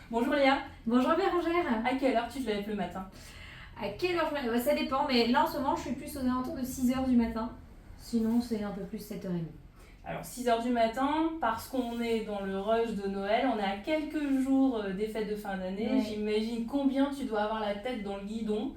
Bonjour Léa, Bonjour Bérangère. à quelle heure tu te lèves le matin? À quelle heure je me lève? Ça dépend, mais là en ce moment je suis plus aux alentours de 6 heures du matin. Sinon c'est un peu plus 7h30. Alors 6 heures du matin, parce qu'on est dans le rush de Noël, on est à quelques jours des fêtes de fin d'année. Ouais. J'imagine combien tu dois avoir la tête dans le guidon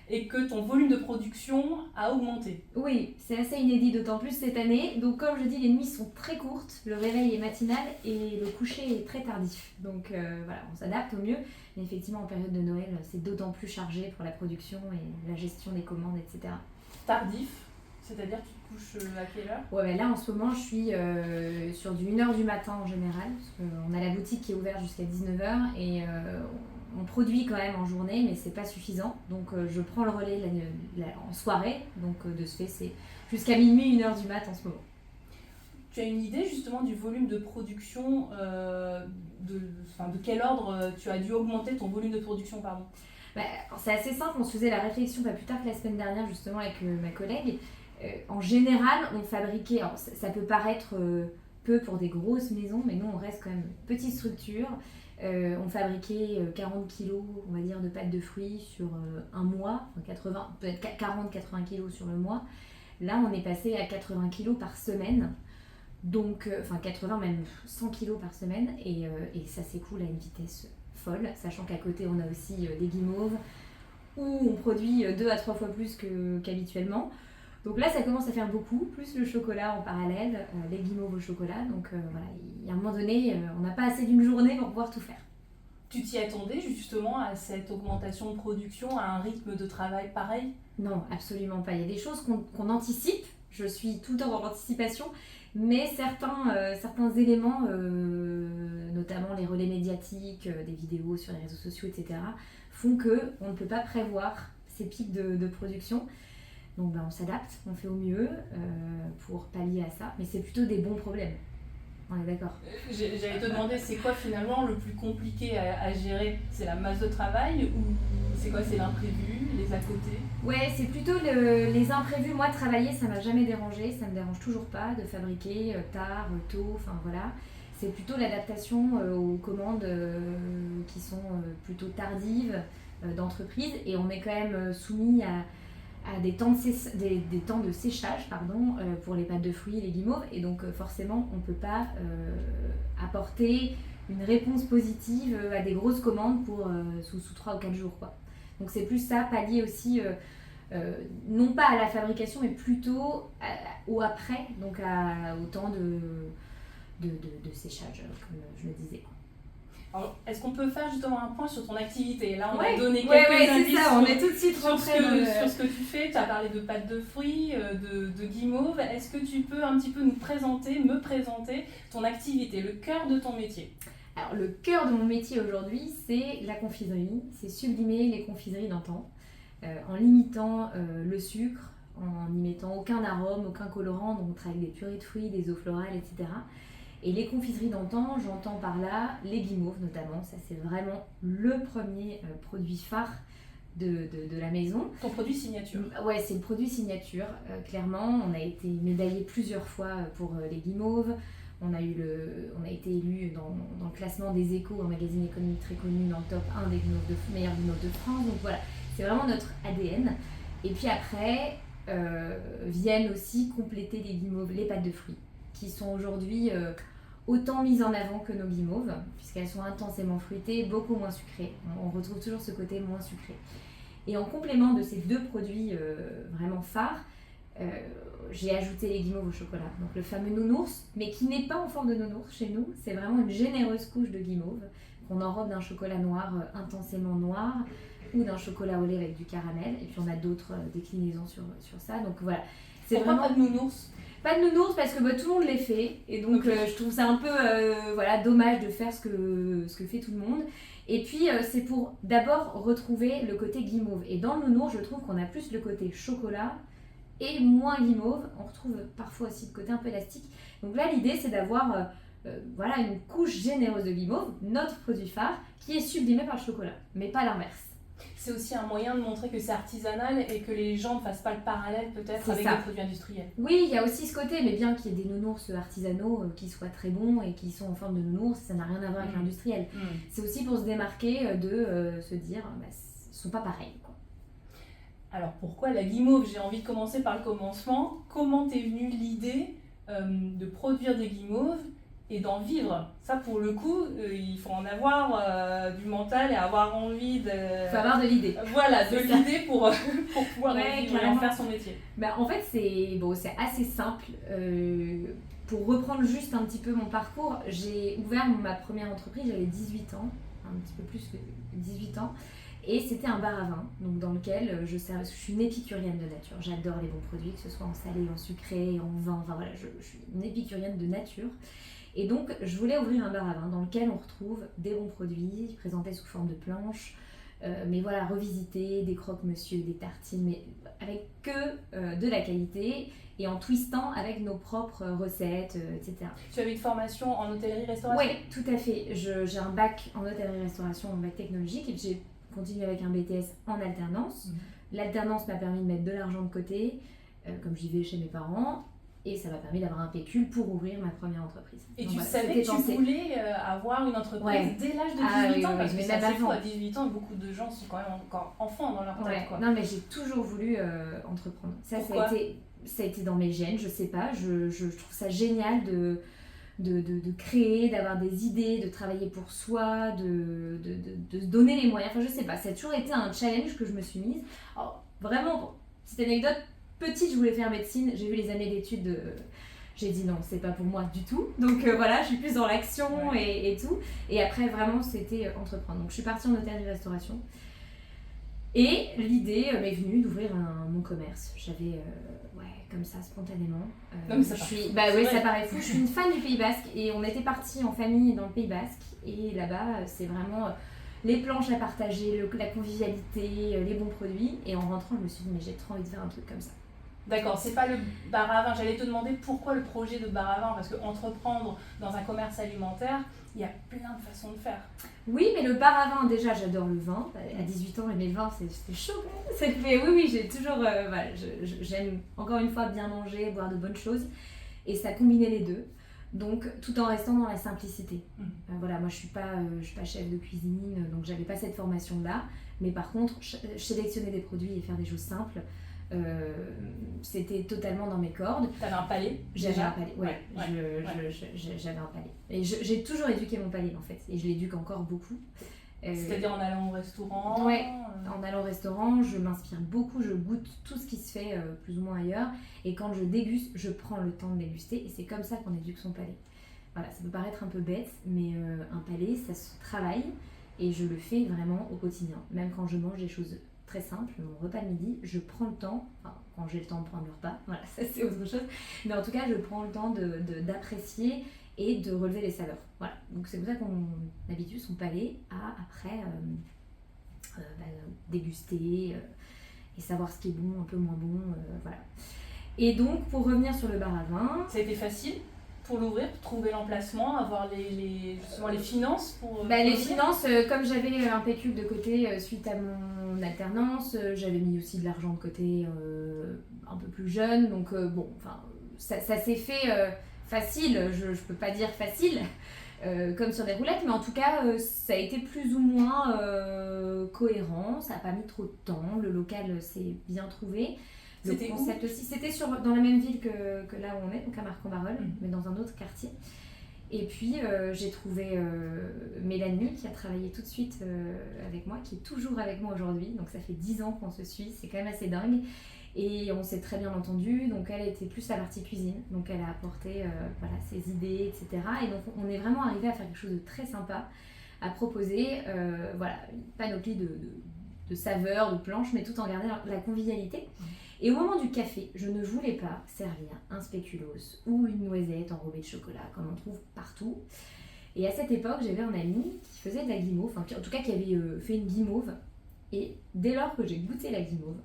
et que ton volume de production a augmenté. Oui, c'est assez inédit, d'autant plus cette année. Donc comme je dis, les nuits sont très courtes, le réveil est matinal et le coucher est très tardif. Donc voilà, on s'adapte au mieux. Mais effectivement, en période de Noël, c'est d'autant plus chargé pour la production et la gestion des commandes, etc. Tardif, c'est-à-dire tu te couches à quelle heure? Ouais, là en ce moment je suis sur du 1h du matin en général, parce qu'on a la boutique qui est ouverte jusqu'à 19h et on produit quand même en journée, mais c'est pas suffisant. Donc je prends le relais en soirée, donc de ce fait c'est jusqu'à minuit, 1h du mat en ce moment. Tu as une idée justement du volume de production, de quel ordre tu as dû augmenter ton volume de production, pardon? Bah, c'est assez simple, on se faisait la réflexion pas plus tard que la semaine dernière justement avec ma collègue. En général, on fabriquait, alors ça peut paraître peu pour des grosses maisons, mais nous on reste quand même une petite structure. On fabriquait 40 kilos, on va dire, de pâtes de fruits sur un mois, enfin 80, peut-être 40-80 kilos sur le mois. Là, on est passé à 80 kilos par semaine, donc, enfin 80, même 100 kilos par semaine, et ça s'écoule à une vitesse folle, sachant qu'à côté, on a aussi des guimauves, où on produit 2 à 3 fois plus qu'habituellement. Donc là, ça commence à faire beaucoup, plus le chocolat en parallèle, les guimauves au chocolat. Donc voilà, il y a un moment donné, on n'a pas assez d'une journée pour pouvoir tout faire. Tu t'y attendais justement à cette augmentation de production, à un rythme de travail pareil? Non, absolument pas. Il y a des choses qu'on anticipe. Je suis tout le temps dans l'anticipation, mais certains éléments, notamment les relais médiatiques, des vidéos sur les réseaux sociaux, etc., font qu'on ne peut pas prévoir ces pics de production. Donc on s'adapte, on fait au mieux pour pallier à ça, mais c'est plutôt des bons problèmes. On est d'accord. J'allais te demander, c'est quoi finalement le plus compliqué à gérer? C'est la masse de travail ou c'est quoi? C'est l'imprévu, les à côté? Ouais, c'est plutôt les imprévus. Moi, travailler, ça m'a jamais dérangé, ça me dérange toujours pas de fabriquer tard, tôt, enfin voilà. C'est plutôt l'adaptation aux commandes qui sont plutôt tardives d'entreprise et on est quand même soumis à des temps de séchage pour les pâtes de fruits et les guimauves. Et donc forcément, on ne peut pas apporter une réponse positive à des grosses commandes sous 3 ou 4 jours, quoi. Donc c'est plus ça, pallier aussi, non pas à la fabrication, mais plutôt au après, donc au temps de séchage, comme je le disais. Alors, est-ce qu'on peut faire justement un point sur ton activité? Là, on Ouais, a donné ouais, quelques indices c'est ça, on est tout de suite sur rentré sur ce que tu fais. Tu as parlé de pâtes de fruits, de guimauve. Est-ce que tu peux un petit peu me présenter ton activité, le cœur de ton métier? Alors, le cœur de mon métier aujourd'hui, c'est la confiserie. C'est sublimer les confiseries d'antan en limitant le sucre, en n'y mettant aucun arôme, aucun colorant. Donc, on travaille avec des purées de fruits, des eaux florales, etc. Et les confiseries d'antan, j'entends par là les guimauves notamment. Ça, c'est vraiment le premier produit phare de la maison. Ton produit signature? Ouais, c'est le produit signature, clairement. On a été médaillé plusieurs fois pour les guimauves. On a été élu dans le classement des Échos, un magazine économique très connu, dans le top 1 des meilleurs guimauves de France. Donc voilà, c'est vraiment notre ADN. Et puis après, viennent aussi compléter les guimauves, les pâtes de fruits, qui sont aujourd'hui autant mises en avant que nos guimauves, puisqu'elles sont intensément fruitées, beaucoup moins sucrées. On retrouve toujours ce côté moins sucré. Et en complément de ces deux produits vraiment phares, j'ai ajouté les guimauves au chocolat. Donc le fameux nounours, mais qui n'est pas en forme de nounours chez nous. C'est vraiment une généreuse couche de guimauve qu'on enrobe d'un chocolat noir intensément noir ou d'un chocolat au lait avec du caramel. Et puis on a d'autres déclinaisons sur ça. Donc voilà. C'est vraiment pas de nounours? Pas de nounours parce que tout le monde les fait. Et donc je trouve ça un peu dommage de faire ce que fait tout le monde. Et puis c'est pour d'abord retrouver le côté guimauve. Et dans le nounours, je trouve qu'on a plus le côté chocolat et moins guimauve. On retrouve parfois aussi le côté un peu élastique. Donc là, l'idée, c'est d'avoir une couche généreuse de guimauve, notre produit phare, qui est sublimé par le chocolat, mais pas l'inverse. C'est aussi un moyen de montrer que c'est artisanal et que les gens ne fassent pas le parallèle peut-être C'est avec ça. des produits industriels. Oui, il y a aussi ce côté, mais bien qu'il y ait des nounours artisanaux qui soient très bons et qui sont en forme de nounours, ça n'a rien à voir avec l'industriel. C'est aussi pour se démarquer de se dire, bah, ils ne sont pas pareils, quoi. Alors pourquoi la guimauve? J'ai envie de commencer par le commencement. Comment t'es venue l'idée de produire des guimauves et d'en vivre? Ça pour le coup, il faut en avoir du mental et avoir envie de... Il faut avoir de l'idée. Voilà, de C'est ça. l'idée pour pouvoir en Ouais, vivre et en carrément. faire son métier. Bah, en fait, c'est assez simple. Pour reprendre juste un petit peu mon parcours, j'ai ouvert ma première entreprise, j'avais 18 ans, un petit peu plus que 18 ans. Et c'était un bar à vin, donc dans lequel je servais, parce que je suis une épicurienne de nature. J'adore les bons produits, que ce soit en salé, en sucré, en vin, enfin voilà, je suis une épicurienne de nature. Et donc, je voulais ouvrir un bar à vin dans lequel on retrouve des bons produits, présentés sous forme de planches, mais voilà, revisités, des croque-monsieur, des tartines, mais avec que de la qualité et en twistant avec nos propres recettes, etc. Tu avais une formation en hôtellerie-restauration? Oui, tout à fait. J'ai un bac en hôtellerie-restauration, un bac technologique, et j'ai continué avec un BTS en alternance. L'alternance m'a permis de mettre de l'argent de côté, comme j'y vais chez mes parents, et ça m'a permis d'avoir un pécule pour ouvrir ma première entreprise. Et donc, tu voilà, savais c'était que tu pensé. voulais avoir une entreprise Ouais. dès l'âge de 18 Ah oui, ans, oui, parce oui, que mais ça même c'est fou, avant. à 18 ans, beaucoup de gens sont quand même encore enfants dans leur tête. Ouais. Quoi. Non, mais j'ai toujours voulu entreprendre. Ça a été dans mes gènes, je sais pas. Je trouve ça génial de créer, d'avoir des idées, de travailler pour soi, de se donner les moyens. Enfin, je sais pas, ça a toujours été un challenge que je me suis mise. Alors, vraiment, petite anecdote, petite, je voulais faire médecine. J'ai vu les années d'études. J'ai dit non, c'est pas pour moi du tout. Donc voilà, je suis plus dans l'action et tout. Et après, vraiment, c'était entreprendre. Donc je suis partie en hôtellerie-restauration. Et l'idée m'est venue d'ouvrir mon commerce. J'avais, comme ça, spontanément. Non, mais ça ça paraît fou. Je suis une fan du Pays Basque et on était partis en famille dans le Pays Basque. Et là-bas, c'est vraiment les planches à partager, la convivialité, les bons produits. Et en rentrant, je me suis dit, mais j'ai trop envie de faire un truc comme ça. D'accord, c'est pas le bar à vin. J'allais te demander pourquoi le projet de bar à vin, parce qu'entreprendre dans un commerce alimentaire, il y a plein de façons de faire. Oui, mais le bar à vin, déjà, j'adore le vin. À 18 ans, aimer le vin, c'était chaud quand même. Oui, j'ai toujours... j'aime encore une fois bien manger, boire de bonnes choses. Et ça combinait les deux. Donc, tout en restant dans la simplicité. Voilà, moi, je suis pas chef de cuisine, donc j'avais pas cette formation-là. Mais par contre, sélectionner des produits et faire des choses simples, c'était totalement dans mes cordes. T'avais un palais? J'avais un palais, j'avais un palais. Et j'ai toujours éduqué mon palais en fait, et je l'éduque encore beaucoup. C'est-à-dire en allant au restaurant? Ouais, en allant au restaurant, je m'inspire beaucoup, je goûte tout ce qui se fait plus ou moins ailleurs, et quand je déguste, je prends le temps de déguster, et c'est comme ça qu'on éduque son palais. Voilà, ça peut paraître un peu bête, mais un palais, ça se travaille, et je le fais vraiment au quotidien, même quand je mange des choses très simple, mon repas de midi, je prends le temps, enfin, quand j'ai le temps de prendre le repas, voilà, ça c'est autre chose, mais en tout cas, je prends le temps d'apprécier et de relever les saveurs. Voilà, donc c'est pour ça qu'on habitue son palais à après déguster et savoir ce qui est bon, un peu moins bon, voilà. Et donc, pour revenir sur le bar à vin... Ça a été facile pour l'ouvrir, pour trouver l'emplacement, avoir justement les finances pour... les finances, comme j'avais un pécule de côté suite à mon alternance, j'avais mis aussi de l'argent de côté un peu plus jeune, donc ça s'est fait facile, je peux pas dire facile, comme sur des roulettes, mais en tout cas ça a été plus ou moins cohérent, ça n'a pas mis trop de temps, le local s'est bien trouvé. C'était concept aussi, c'était dans la même ville que là où on est, donc à Marcq-en-Barœul, mais dans un autre quartier. Et puis j'ai trouvé Mélanie qui a travaillé tout de suite avec moi, qui est toujours avec moi aujourd'hui, donc ça fait 10 ans qu'on se suit, c'est quand même assez dingue. Et on s'est très bien entendu, donc elle était plus à la partie cuisine, donc elle a apporté ses idées, etc. Et donc on est vraiment arrivé à faire quelque chose de très sympa, à proposer une panoplie de saveurs, de planches, mais tout en gardant la convivialité. Et au moment du café, je ne voulais pas servir un spéculoos ou une noisette enrobée de chocolat, comme on trouve partout. Et à cette époque, j'avais un ami qui faisait de la guimauve, en tout cas qui avait fait une guimauve. Et dès lors que j'ai goûté la guimauve...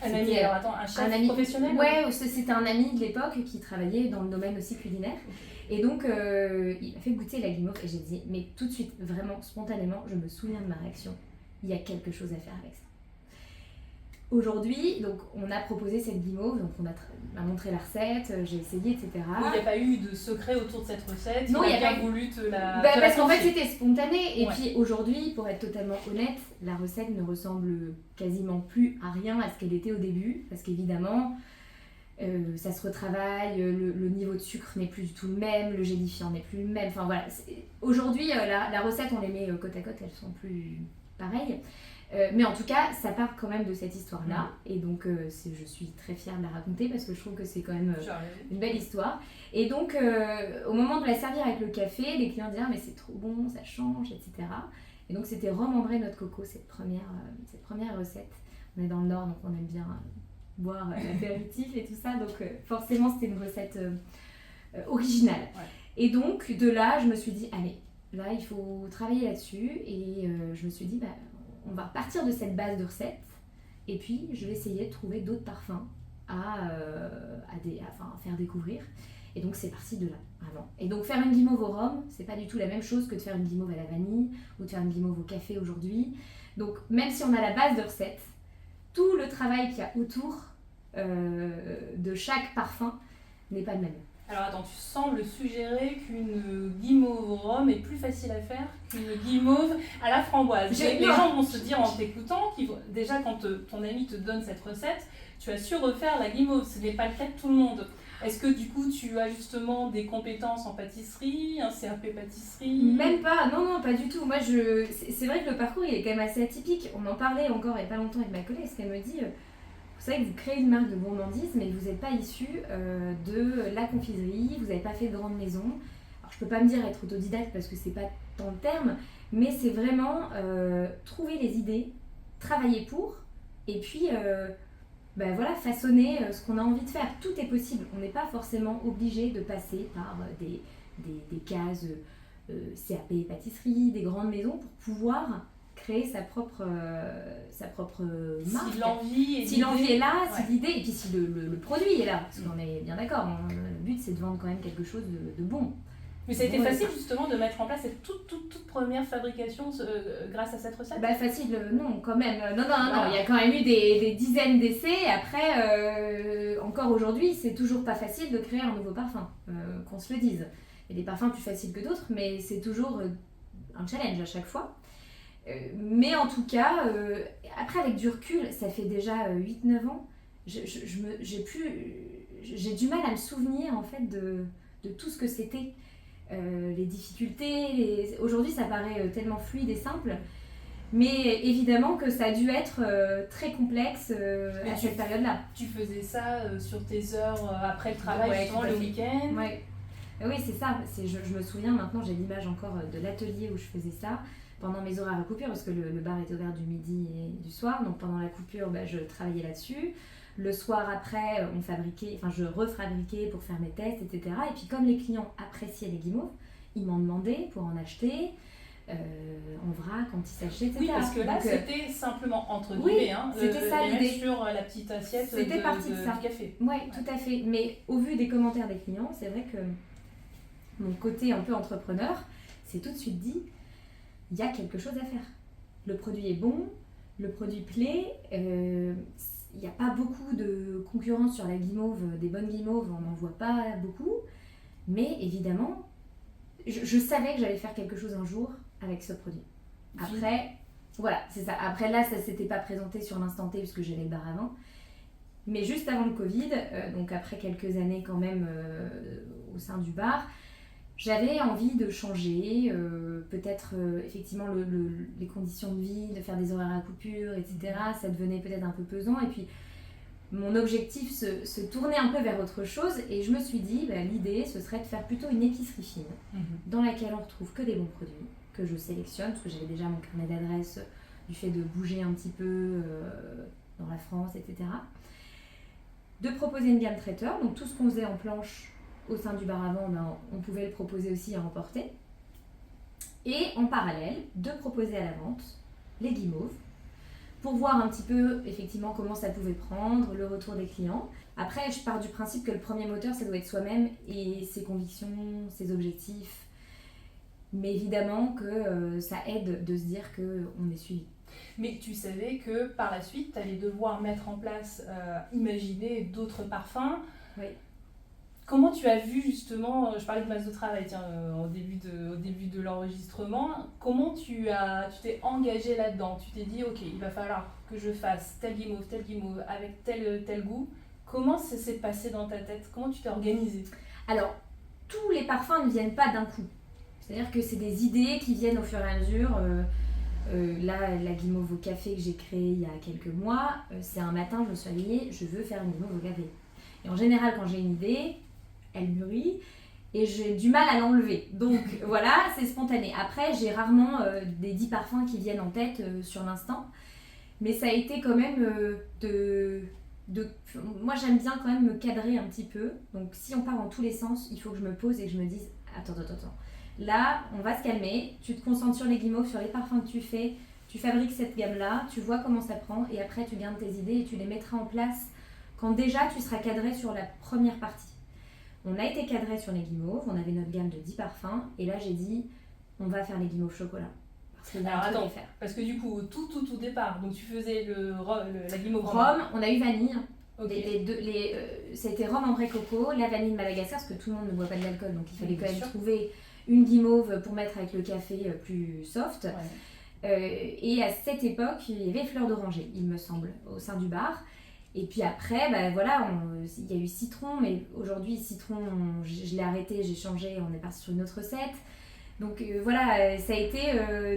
Un ami, alors attends, un chef professionnel? Ouais, c'était un ami de l'époque qui travaillait dans le domaine aussi culinaire. Okay. Et donc, il m'a fait goûter la guimauve et j'ai dit, mais tout de suite, vraiment, spontanément, je me souviens de ma réaction. il y a quelque chose à faire avec ça. Aujourd'hui, donc, on a proposé cette guimauve, donc on m'a montré la recette, j'ai essayé, etc. Oui, il n'y a pas eu de secret autour de cette recette. Non, il a pas bien voulu te la. Parce qu'en fait, c'était spontané. Et Ouais. puis aujourd'hui, pour être totalement honnête, la recette ne ressemble quasiment plus à rien à ce qu'elle était au début. Parce qu'évidemment, ça se retravaille, le niveau de sucre n'est plus du tout le même, le gélifiant n'est plus le même. Enfin voilà, aujourd'hui, la recette, on les met côte à côte, elles sont plus pareilles. Mais en tout cas, ça part quand même de cette histoire-là. Et donc, je suis très fière de la raconter parce que je trouve que c'est quand même une belle histoire. Et donc, au moment de la servir avec le café, les clients disaient « Ah, mais c'est trop bon, ça change, etc. » Et donc, c'était Rhum Ambré notre coco, cette première recette. On est dans le Nord, donc on aime bien boire l'apéritif et tout ça. Donc, forcément, c'était une recette originale. Ouais. Et donc, de là, je me suis dit « Allez, là, il faut travailler là-dessus. » Et je me suis dit on va partir de cette base de recettes et puis je vais essayer de trouver d'autres parfums à faire découvrir. Et donc c'est parti de là, vraiment. Et donc faire une guimauve au rhum, c'est pas du tout la même chose que de faire une guimauve à la vanille ou de faire une guimauve au café aujourd'hui. Donc même si on a la base de recettes, tout le travail qu'il y a autour de chaque parfum n'est pas le même. Alors attends, tu sembles suggérer qu'une guimauve au rhum est plus facile à faire qu'une guimauve à la framboise. Les gens vont se dire en t'écoutant, déjà quand ton ami te donne cette recette, tu as su refaire la guimauve. Ce n'est pas le cas de tout le monde. Est-ce que du coup tu as justement des compétences en pâtisserie, un CAP pâtisserie? Même pas, non, pas du tout. Moi, c'est vrai que le parcours il est quand même assez atypique. On en parlait encore il n'y a pas longtemps avec ma collègue, parce qu'elle me dit... Vous savez que vous créez une marque de gourmandise, mais vous n'êtes pas issu de la confiserie, vous n'avez pas fait de grande maison. Alors, je ne peux pas me dire être autodidacte parce que ce n'est pas tant le terme, mais c'est vraiment trouver les idées, travailler pour, et puis façonner ce qu'on a envie de faire. Tout est possible. On n'est pas forcément obligé de passer par des cases CAP pâtisserie, des grandes maisons pour pouvoir créer sa propre marque. Si l'envie est là, si l'idée, et puis si le produit est là, parce qu'on est bien d'accord, le but c'est de vendre quand même quelque chose de bon. Mais ça a été facile justement de mettre en place cette toute première fabrication grâce à cette recette? Facile, non, quand même. Non, il y a quand même eu des dizaines d'essais. Après, encore aujourd'hui, c'est toujours pas facile de créer un nouveau parfum, qu'on se le dise. Il y a des parfums plus faciles que d'autres, mais c'est toujours un challenge à chaque fois. Mais en tout cas, après avec du recul, ça fait déjà 8-9 ans, j'ai du mal à me souvenir en fait de tout ce que c'était, les difficultés. Aujourd'hui ça paraît tellement fluide et simple, mais évidemment que ça a dû être très complexe à cette période-là. Tu faisais ça sur tes heures après le travail, justement, le week-end? Ouais. Oui, c'est ça. Je me souviens maintenant, j'ai l'image encore de l'atelier où je faisais ça. Pendant mes horaires à coupure, parce que le bar était ouvert du midi et du soir, donc pendant la coupure, je travaillais là-dessus. Le soir après, je refabriquais pour faire mes tests, etc. Et puis comme les clients appréciaient les guimauves, ils m'en demandaient pour en acheter, en vrac, en petit sachet, etc. Oui, parce que là, c'était simplement entre guillemets, c'était ça l'idée. Sur la petite assiette c'était parti de ça. Du café. Oui, tout à fait. Mais au vu des commentaires des clients, c'est vrai que mon côté un peu entrepreneur s'est tout de suite dit, il y a quelque chose à faire. Le produit est bon, le produit plaît, il n'y a pas beaucoup de concurrence sur la guimauve, des bonnes guimauves, on n'en voit pas beaucoup, mais évidemment, je savais que j'allais faire quelque chose un jour avec ce produit. Après, voilà, c'est ça. Après là, ça ne s'était pas présenté sur l'instant T parce que j'avais le bar avant, mais juste avant le Covid, donc après quelques années quand même au sein du bar, j'avais envie de changer, peut-être effectivement les conditions de vie, de faire des horaires à coupure, etc. Ça devenait peut-être un peu pesant. Et puis mon objectif se tournait un peu vers autre chose. Et je me suis dit, l'idée, ce serait de faire plutôt une épicerie fine, dans laquelle on retrouve que des bons produits, que je sélectionne, parce que j'avais déjà mon carnet d'adresses du fait de bouger un petit peu dans la France, etc. De proposer une gamme traiteur, donc tout ce qu'on faisait en planche, au sein du bar avant, on pouvait le proposer aussi à emporter. Et en parallèle, de proposer à la vente les guimauves pour voir un petit peu effectivement comment ça pouvait prendre, le retour des clients. Après, je pars du principe que le premier moteur, ça doit être soi-même et ses convictions, ses objectifs. Mais évidemment que ça aide de se dire qu'on est suivi. Mais tu savais que par la suite, tu allais devoir mettre en place, imaginer d'autres parfums. Oui. Comment tu as vu justement, je parlais de masse de travail tiens, au début de l'enregistrement, comment tu t'es engagé là-dedans? Tu t'es dit ok, il va falloir que je fasse tel guimauve avec tel goût. Comment ça s'est passé dans ta tête? Comment tu t'es organisé? Alors, tous les parfums ne viennent pas d'un coup. C'est-à-dire que c'est des idées qui viennent au fur et à mesure. Là, la guimauve au café que j'ai créée il y a quelques mois, c'est un matin, je me suis réveillée, je veux faire une guimauve au café. Et en général, quand j'ai une idée, elle mûrit et j'ai du mal à l'enlever. Donc voilà, c'est spontané. Après, j'ai rarement des 10 parfums qui viennent en tête sur l'instant. Mais ça a été quand même moi, j'aime bien quand même me cadrer un petit peu. Donc si on part dans tous les sens, il faut que je me pose et que je me dise attends. Là, on va se calmer. Tu te concentres sur les guimauves, sur les parfums que tu fais. Tu fabriques cette gamme-là, tu vois comment ça prend et après tu gardes tes idées et tu les mettras en place quand déjà tu seras cadré sur la première partie. On a été cadré sur les guimauves, on avait notre gamme de 10 parfums et là j'ai dit on va faire les guimauves chocolat. Parce qu'il y a un truc à faire. Parce que du coup, au tout départ, donc tu faisais la guimauve rhum, on a eu vanille. Okay. C'était rhum ambré coco, la vanille Madagascar parce que tout le monde ne boit pas de l'alcool donc il fallait quand même sûr. trouver une guimauve pour mettre avec le café plus soft. Ouais. Et à cette époque, il y avait fleur d'oranger, il me semble, au sein du bar. Et puis après, voilà, il y a eu citron, mais aujourd'hui, citron, je l'ai arrêté, j'ai changé, on est parti sur une autre recette. Donc voilà, ça a été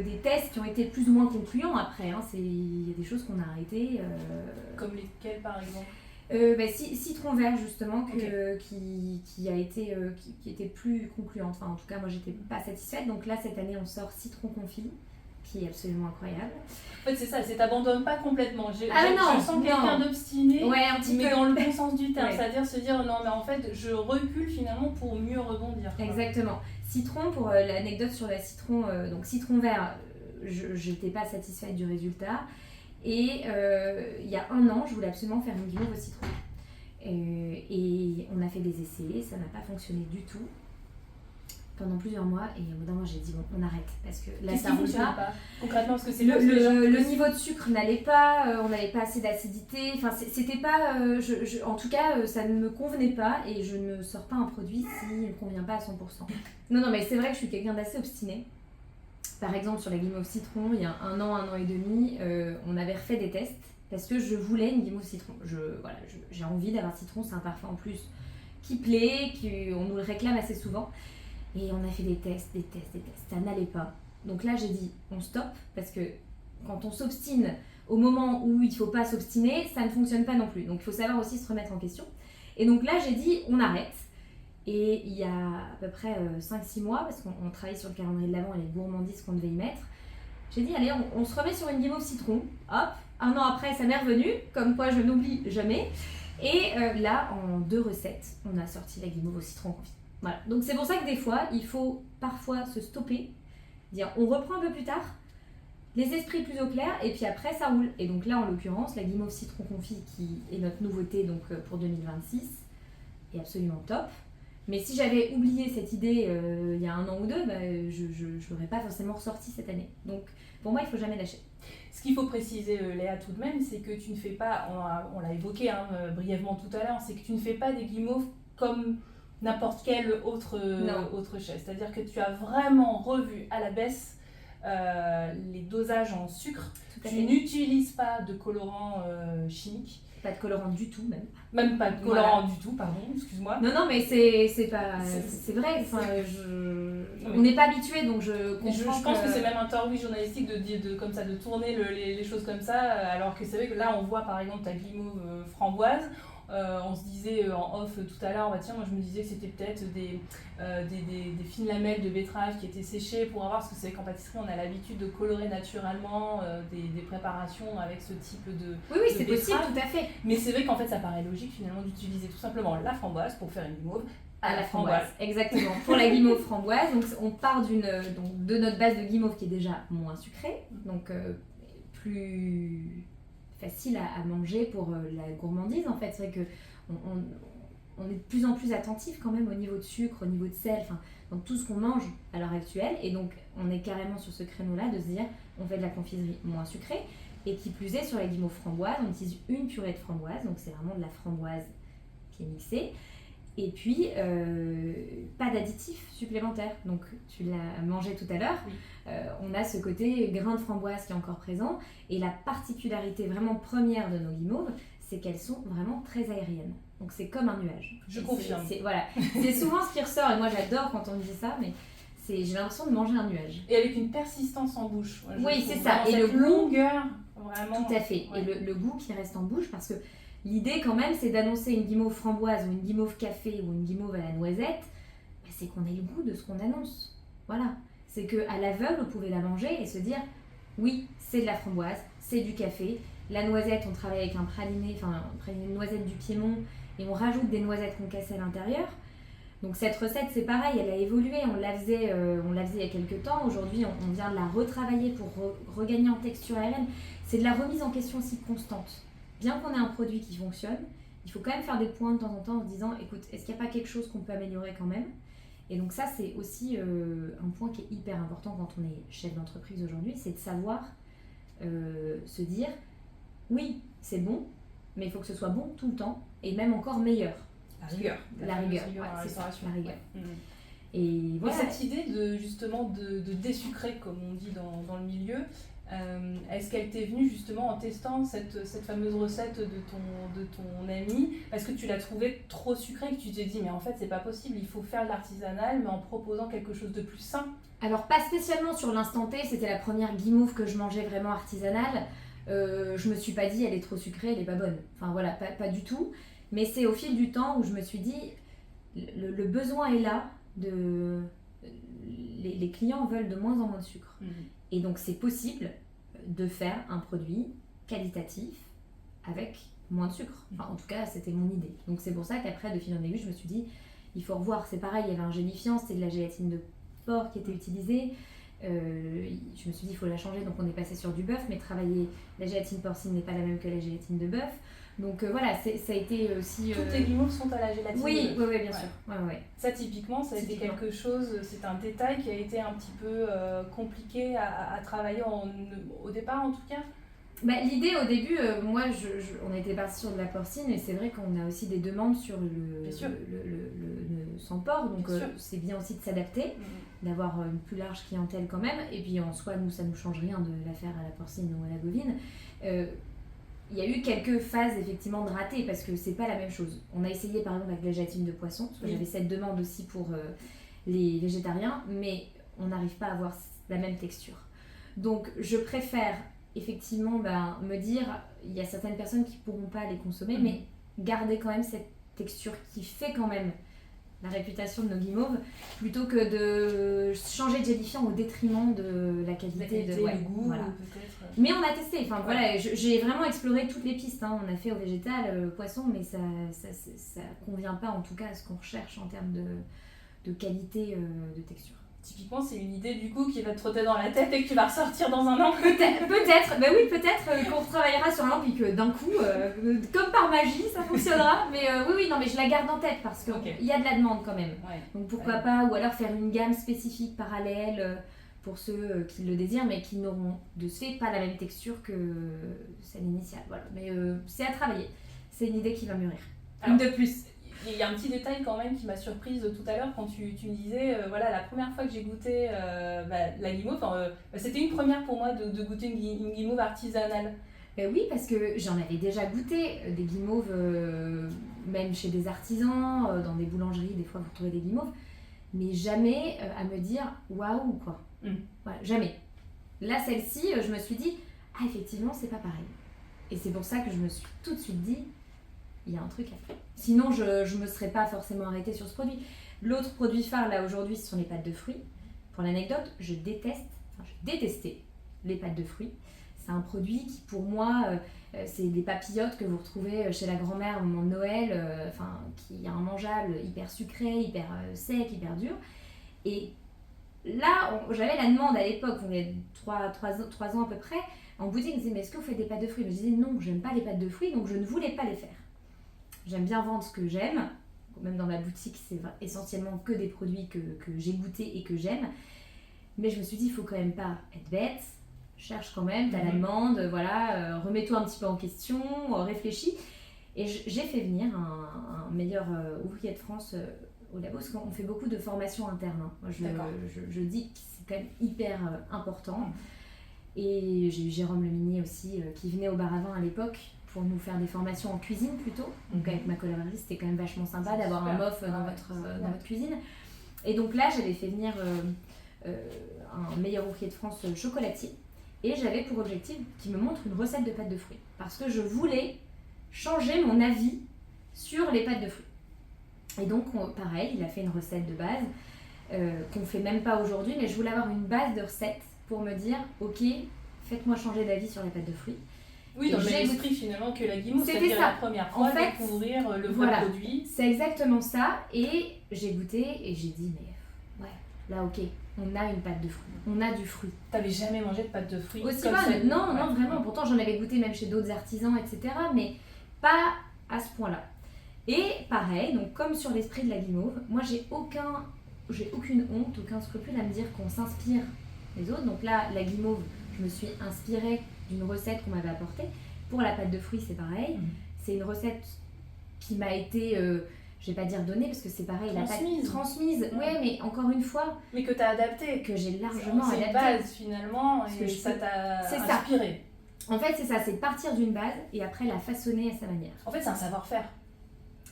des tests qui ont été plus ou moins concluants après. Hein, il y a des choses qu'on a arrêtées. Comme lesquelles par exemple? Citron vert justement Okay. qui a été qui était plus concluante. Enfin, en tout cas, moi, j'étais pas satisfaite. Donc là, cette année, on sort citron confit, qui est absolument incroyable. En fait, c'est ça, c'est t'abandonnes pas complètement. Je sens non. quelqu'un d'obstiné, ouais, un petit mais peu. dans le bon sens du terme. Ouais. C'est-à-dire se dire non, mais en fait, je recule finalement pour mieux rebondir. Quoi. Exactement. Citron, pour l'anecdote sur la citron, donc citron vert, je n'étais pas satisfaite du résultat. Et il y a 1 an, je voulais absolument faire une guimauve au citron. Et on a fait des essais, ça n'a pas fonctionné du tout. Pendant plusieurs mois et au bout d'un moment j'ai dit bon on arrête parce que là ça roule pas. Concrètement parce que c'est le niveau de sucre n'allait pas, on n'avait pas assez d'acidité, enfin c'était pas, en tout cas ça ne me convenait pas et je ne sors pas un produit s'il ne me convient pas à 100%. Non mais c'est vrai que je suis quelqu'un d'assez obstiné. Par exemple sur la guimauve citron il y a 1 an et demi on avait refait des tests parce que je voulais une guimauve citron. J'ai envie d'avoir citron, c'est un parfum en plus qui plaît, on nous le réclame assez souvent. Et on a fait des tests, ça n'allait pas. Donc là j'ai dit on stoppe parce que quand on s'obstine au moment où il ne faut pas s'obstiner, ça ne fonctionne pas non plus. Donc il faut savoir aussi se remettre en question. Et donc là j'ai dit on arrête. Et il y a à peu près 5-6 mois, parce qu'on travaille sur le calendrier de l'Avent et les gourmandises qu'on devait y mettre, j'ai dit allez on se remet sur une guimauve citron. Hop, 1 an après ça m'est revenu, comme quoi je n'oublie jamais. Et là en 2 recettes, on a sorti la guimauve au citron confit. Voilà. Donc c'est pour ça que des fois, il faut parfois se stopper, dire on reprend un peu plus tard, les esprits plus au clair, et puis après ça roule. Et donc là, en l'occurrence, la guimauve citron confit, qui est notre nouveauté donc, pour 2026, est absolument top. Mais si j'avais oublié cette idée il y a 1 an ou 2, je ne l'aurais pas forcément ressorti cette année. Donc pour moi, il ne faut jamais lâcher. Ce qu'il faut préciser, Léa, tout de même, c'est que tu ne fais pas, on l'a évoqué brièvement tout à l'heure, c'est que tu ne fais pas des guimauves comme n'importe quelle autre chaise. C'est-à-dire que tu as vraiment revu à la baisse les dosages en sucre. Tu n'utilises pas de colorant chimique. Pas de colorant du tout même. Même pas de colorant du tout, pardon, excuse-moi. Non, mais c'est vrai. Enfin, on n'est pas habitué, donc je comprends. Je pense que c'est même un tort journalistique comme ça, de tourner les choses comme ça, alors que c'est vrai que là, on voit par exemple ta guimauve framboise. On se disait en off tout à l'heure, tiens, moi je me disais que c'était peut-être des fines lamelles de betterave qui étaient séchées pour avoir, parce que c'est vrai qu'en pâtisserie on a l'habitude de colorer naturellement des préparations avec ce type de Oui, c'est possible, tout à fait. Mais c'est vrai qu'en fait ça paraît logique finalement d'utiliser tout simplement la framboise pour faire une guimauve à la framboise. Exactement, pour la guimauve framboise, donc on part de notre base de guimauve qui est déjà moins sucrée, donc plus facile à manger pour la gourmandise en fait. C'est vrai que on est de plus en plus attentif quand même au niveau de sucre, au niveau de sel, dans tout ce qu'on mange à l'heure actuelle, et donc on est carrément sur ce créneau là de se dire on fait de la confiserie moins sucrée. Et qui plus est, sur la guimauve framboise, on utilise une purée de framboise, donc c'est vraiment de la framboise qui est mixée. Et puis, pas d'additifs supplémentaires. Donc, tu l'as mangé tout à l'heure. Oui. On a ce côté grain de framboise qui est encore présent. Et la particularité vraiment première de nos guimauves, c'est qu'elles sont vraiment très aériennes. Donc, c'est comme un nuage. Je confirme. Voilà. C'est souvent ce qui ressort. Et moi, j'adore quand on me dit ça, mais j'ai l'impression de manger un nuage. Et avec une persistance en bouche. Oui, c'est ça. Et le longueur, vraiment. Tout à fait. Ouais. Et le goût qui reste en bouche, parce que l'idée quand même, c'est d'annoncer une guimauve framboise ou une guimauve café ou une guimauve à la noisette, c'est qu'on ait le goût de ce qu'on annonce. Voilà. C'est qu'à l'aveugle, vous pouvez la manger et se dire, oui, c'est de la framboise, c'est du café. La noisette, on travaille avec un praliné de noisette du Piémont, et on rajoute des noisettes concassées à l'intérieur. Donc cette recette, c'est pareil, elle a évolué, on la faisait il y a quelques temps. Aujourd'hui, on vient de la retravailler pour regagner en texture aérienne. C'est de la remise en question aussi constante. Bien qu'on ait un produit qui fonctionne, il faut quand même faire des points de temps en temps en se disant, écoute, est-ce qu'il n'y a pas quelque chose qu'on peut améliorer quand même ? Et donc ça, c'est aussi un point qui est hyper important quand on est chef d'entreprise aujourd'hui, c'est de savoir se dire, oui, c'est bon, mais il faut que ce soit bon tout le temps, et même encore meilleur. La rigueur. La rigueur, à la c'est ça, restauration. la rigueur. Ouais. Et voilà. Cette idée de désucrer, comme on dit dans le milieu, est-ce qu'elle t'est venue justement en testant cette fameuse recette de ton ami? Parce que tu l'as trouvée trop sucrée, que tu t'es dit mais en fait c'est pas possible, il faut faire de l'artisanal mais en proposant quelque chose de plus sain? Alors pas spécialement sur l'instant T, c'était la première guimauve que je mangeais vraiment artisanale. Je me suis pas dit elle est trop sucrée, elle est pas bonne. Enfin voilà, pas du tout. Mais c'est au fil du temps où je me suis dit le besoin est là, les clients veulent de moins en moins de sucre. Et donc c'est possible de faire un produit qualitatif avec moins de sucre. Enfin, en tout cas, c'était mon idée. Donc c'est pour ça qu'après, de fil en aiguille, je me suis dit, il faut revoir. C'est pareil, il y avait un gélifiant, c'était de la gélatine de porc qui était utilisée. Je me suis dit, il faut la changer, donc on est passé sur du bœuf, mais travailler la gélatine porcine n'est pas la même que la gélatine de bœuf. Donc voilà, ça a été aussi... Toutes tes guimauves sont à la gélatine. Oui, bien sûr. Ouais. Ça, typiquement, ça a été quelque chose, c'est un détail qui a été un petit peu compliqué à travailler au départ, en tout cas. L'idée, au début, on était parti sur de la porcine, et c'est vrai qu'on a aussi des demandes sur le sans porc, donc c'est bien aussi de s'adapter, d'avoir une plus large clientèle quand même, et puis en soi, nous, ça ne nous change rien de la faire à la porcine ou à la bovine. Il y a eu quelques phases effectivement de ratés parce que c'est pas la même chose. On a essayé par exemple avec la gélatine de poisson, parce que j'avais cette demande aussi pour les végétariens, mais on n'arrive pas à avoir la même texture. Donc je préfère effectivement me dire, il y a certaines personnes qui pourront pas les consommer, mais garder quand même cette texture qui fait quand même la réputation de nos guimauves, plutôt que de changer de gélifiant au détriment de la qualité, le goût, voilà. peut-être. Mais on a testé, voilà, j'ai vraiment exploré toutes les pistes, hein. On a fait au végétal, poisson, mais ça convient pas en tout cas à ce qu'on recherche en termes de qualité de texture. Typiquement, c'est une idée du coup qui va te trotter dans la tête et que tu vas ressortir dans un an. Peut-être, qu'on retravaillera sur l'an, puis que d'un coup, comme par magie, ça fonctionnera. Mais oui, mais je la garde en tête parce qu'il y a de la demande quand même. Ouais. Donc pourquoi pas, ou alors faire une gamme spécifique parallèle pour ceux qui le désirent, mais qui n'auront de ce fait pas la même texture que celle initiale. Voilà. Mais c'est à travailler. C'est une idée qui va mûrir. Alors, une de plus. Il y a un petit détail quand même qui m'a surprise tout à l'heure quand tu me disais, la première fois que j'ai goûté la guimauve, c'était une première pour moi de goûter une guimauve artisanale. Oui, parce que j'en avais déjà goûté des guimauves, même chez des artisans, dans des boulangeries, des fois vous trouvez des guimauves, mais jamais à me dire waouh quoi. Voilà, jamais. Là, celle-ci, je me suis dit, effectivement, c'est pas pareil. Et c'est pour ça que je me suis tout de suite dit, il y a un truc à faire. Sinon, je ne me serais pas forcément arrêtée sur ce produit. L'autre produit phare, là, aujourd'hui, ce sont les pâtes de fruits. Pour l'anecdote, je détestais les pâtes de fruits. C'est un produit qui, pour moi, c'est des papillotes que vous retrouvez chez la grand-mère au moment de Noël, qui est un mangeable hyper sucré, hyper sec, hyper dur. Et là, j'avais la demande à l'époque, il y a 3 ans à peu près, en boutique, on me disait, mais est-ce que vous faites des pâtes de fruits? Je disais, non, j'aime pas les pâtes de fruits, donc je ne voulais pas les faire. J'aime bien vendre ce que j'aime, même dans ma boutique, c'est essentiellement que des produits que j'ai goûtés et que j'aime. Mais je me suis dit, il faut quand même pas être bête. cherche quand même, t'as la demande, voilà, remets-toi un petit peu en question, réfléchis. Et j'ai fait venir un meilleur ouvrier de France au labo, parce qu'on fait beaucoup de formations internes. Hein. Moi, je dis que c'est quand même hyper important. Et j'ai eu Jérôme Leminier aussi, qui venait au bar à vin à l'époque, pour nous faire des formations en cuisine plutôt. Donc avec ma collaboratrice, c'était quand même vachement sympa d'avoir un MOF dans votre cuisine. Et donc là, j'avais fait venir un meilleur ouvrier de France chocolatier. Et j'avais pour objectif qu'il me montre une recette de pâte de fruits. Parce que je voulais changer mon avis sur les pâtes de fruits. Et donc, pareil, il a fait une recette de base qu'on ne fait même pas aujourd'hui, mais je voulais avoir une base de recettes pour me dire, ok, faites-moi changer d'avis sur les pâtes de fruits. Oui, dans le même esprit finalement que la guimauve, c'est-à-dire la première fois découvrir le vrai produit. C'est exactement ça, et j'ai goûté et j'ai dit, mais ouais, là ok, on a une pâte de fruits, on a du fruit. T'avais jamais mangé de pâte de fruits aussi comme ça? Non, vraiment, pourtant j'en avais goûté même chez d'autres artisans, etc., mais pas à ce point-là. Et pareil, donc comme sur l'esprit de la guimauve, moi j'ai aucune honte, aucun scrupule à me dire qu'on s'inspire des autres. Donc là, la guimauve, je me suis inspirée d'une recette qu'on m'avait apportée. Pour la pâte de fruits, c'est pareil. C'est une recette qui m'a été, je vais pas dire donnée, parce que c'est pareil, transmise. Ouais, mais encore une fois... Mais que tu as adapté. Que j'ai largement adapté. C'est une base finalement, et ça t'a inspiré. En fait, c'est ça, c'est partir d'une base et après la façonner à sa manière. En fait, c'est un savoir-faire.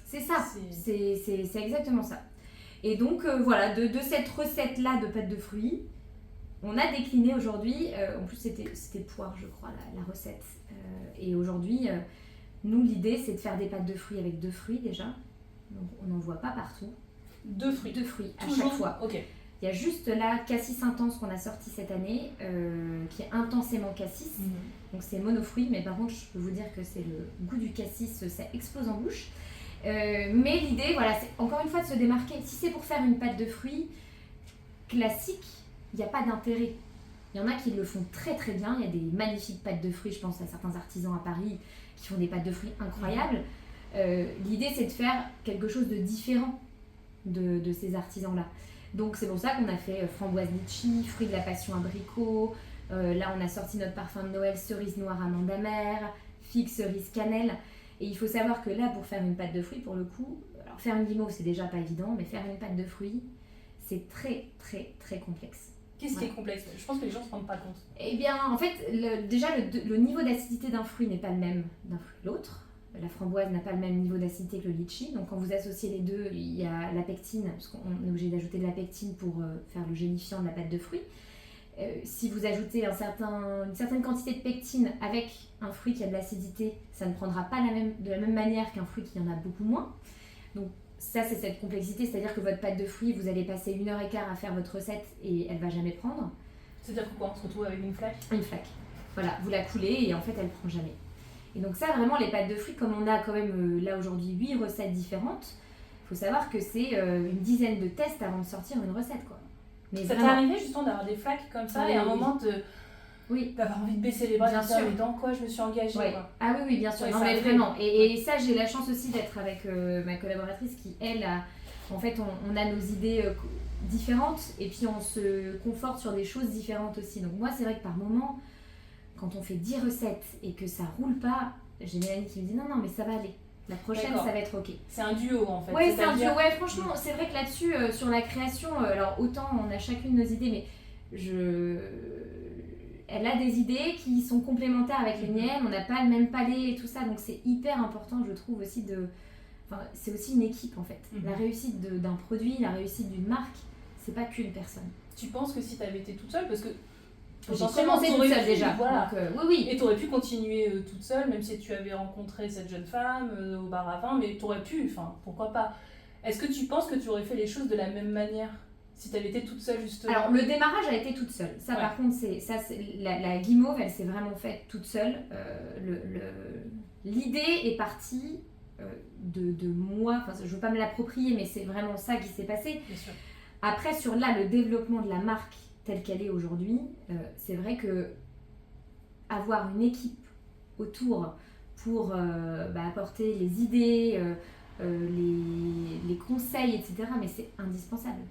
C'est ça, c'est exactement ça. Et donc, voilà, de cette recette-là de pâte de fruits, on a décliné aujourd'hui, en plus c'était poire je crois la recette, et aujourd'hui nous l'idée c'est de faire des pâtes de fruits avec 2 fruits déjà, donc on n'en voit pas partout. 2 fruits à toujours chaque fois. Okay. Il y a juste là Cassis intense qu'on a sorti cette année, qui est intensément cassis, donc c'est monofruit, mais par contre je peux vous dire que c'est le goût du cassis, ça explose en bouche. Mais l'idée voilà, c'est encore une fois de se démarquer. Si c'est pour faire une pâte de fruits classique, il n'y a pas d'intérêt. Il y en a qui le font très très bien. Il y a des magnifiques pâtes de fruits. Je pense à certains artisans à Paris qui font des pâtes de fruits incroyables. L'idée, c'est de faire quelque chose de différent de ces artisans-là. Donc c'est pour ça qu'on a fait framboise litchi, fruits de la passion abricot. Là, on a sorti notre parfum de Noël, cerise noire amande amère, figue cerise cannelle. Et il faut savoir que là, pour faire une pâte de fruits, pour le coup, alors faire une guimauve, c'est déjà pas évident, mais faire une pâte de fruits, c'est très très très complexe. Qu'est-ce qui est complexe? Je pense que les gens ne se rendent pas compte. Eh bien, en fait, déjà, le niveau d'acidité d'un fruit n'est pas le même d'un fruit que l'autre. La framboise n'a pas le même niveau d'acidité que le litchi. Donc, quand vous associez les deux, il y a la pectine, parce qu'on est obligé d'ajouter de la pectine pour faire le gélifiant de la pâte de fruits. Si vous ajoutez une certaine quantité de pectine avec un fruit qui a de l'acidité, ça ne prendra pas de la même manière qu'un fruit qui en a beaucoup moins. Donc, ça, c'est cette complexité, c'est-à-dire que votre pâte de fruits, vous allez passer 1h15 à faire votre recette et elle ne va jamais prendre. C'est-à-dire que quoi, on se retrouve avec une flaque? Une flaque. Voilà, vous la coulez et en fait, elle ne prend jamais. Et donc ça, vraiment, les pâtes de fruits, comme on a quand même là aujourd'hui 8 recettes différentes, il faut savoir que c'est une dizaine de tests avant de sortir une recette, quoi. Mais ça t'est arrivé justement d'avoir des flaques comme ça et à un moment d'avoir envie de baisser les bras et de dire mais dans quoi je me suis engagée quoi. Ah oui, bien sûr, non, mais vraiment. Et ça, j'ai la chance aussi d'être avec ma collaboratrice qui, elle, en fait, on a nos idées différentes et puis on se conforte sur des choses différentes aussi. Donc moi, c'est vrai que par moment, quand on fait 10 recettes et que ça roule pas, j'ai Mélanie qui me dit non, mais ça va aller. La prochaine, ça va être ok. C'est un duo en fait. Oui, c'est un duo. Ouais, franchement, c'est vrai que là-dessus, sur la création, alors autant on a chacune nos idées, mais elle a des idées qui sont complémentaires avec les miennes, on n'a pas le même palais et tout ça, donc c'est hyper important, je trouve aussi c'est aussi une équipe en fait. La réussite d'un produit, la réussite d'une marque, c'est pas qu'une personne. Tu penses que si tu avais été toute seule, parce que j'ai commencé toute seule déjà, voilà. Donc, oui. Et tu aurais pu continuer toute seule, même si tu avais rencontré cette jeune femme au bar à vin, mais tu aurais pu, enfin pourquoi pas. Est-ce que tu penses que tu aurais fait les choses de la même manière si tu avais été toute seule justement? Alors le démarrage a été toute seule, ça par contre, la guimauve, elle s'est vraiment faite toute seule. L'idée est partie de moi, enfin je veux pas me l'approprier, mais c'est vraiment ça qui s'est passé. Bien sûr. Après sur le développement de la marque telle qu'elle est aujourd'hui, c'est vrai que avoir une équipe autour pour apporter les idées, les conseils, etc., mais c'est indispensable.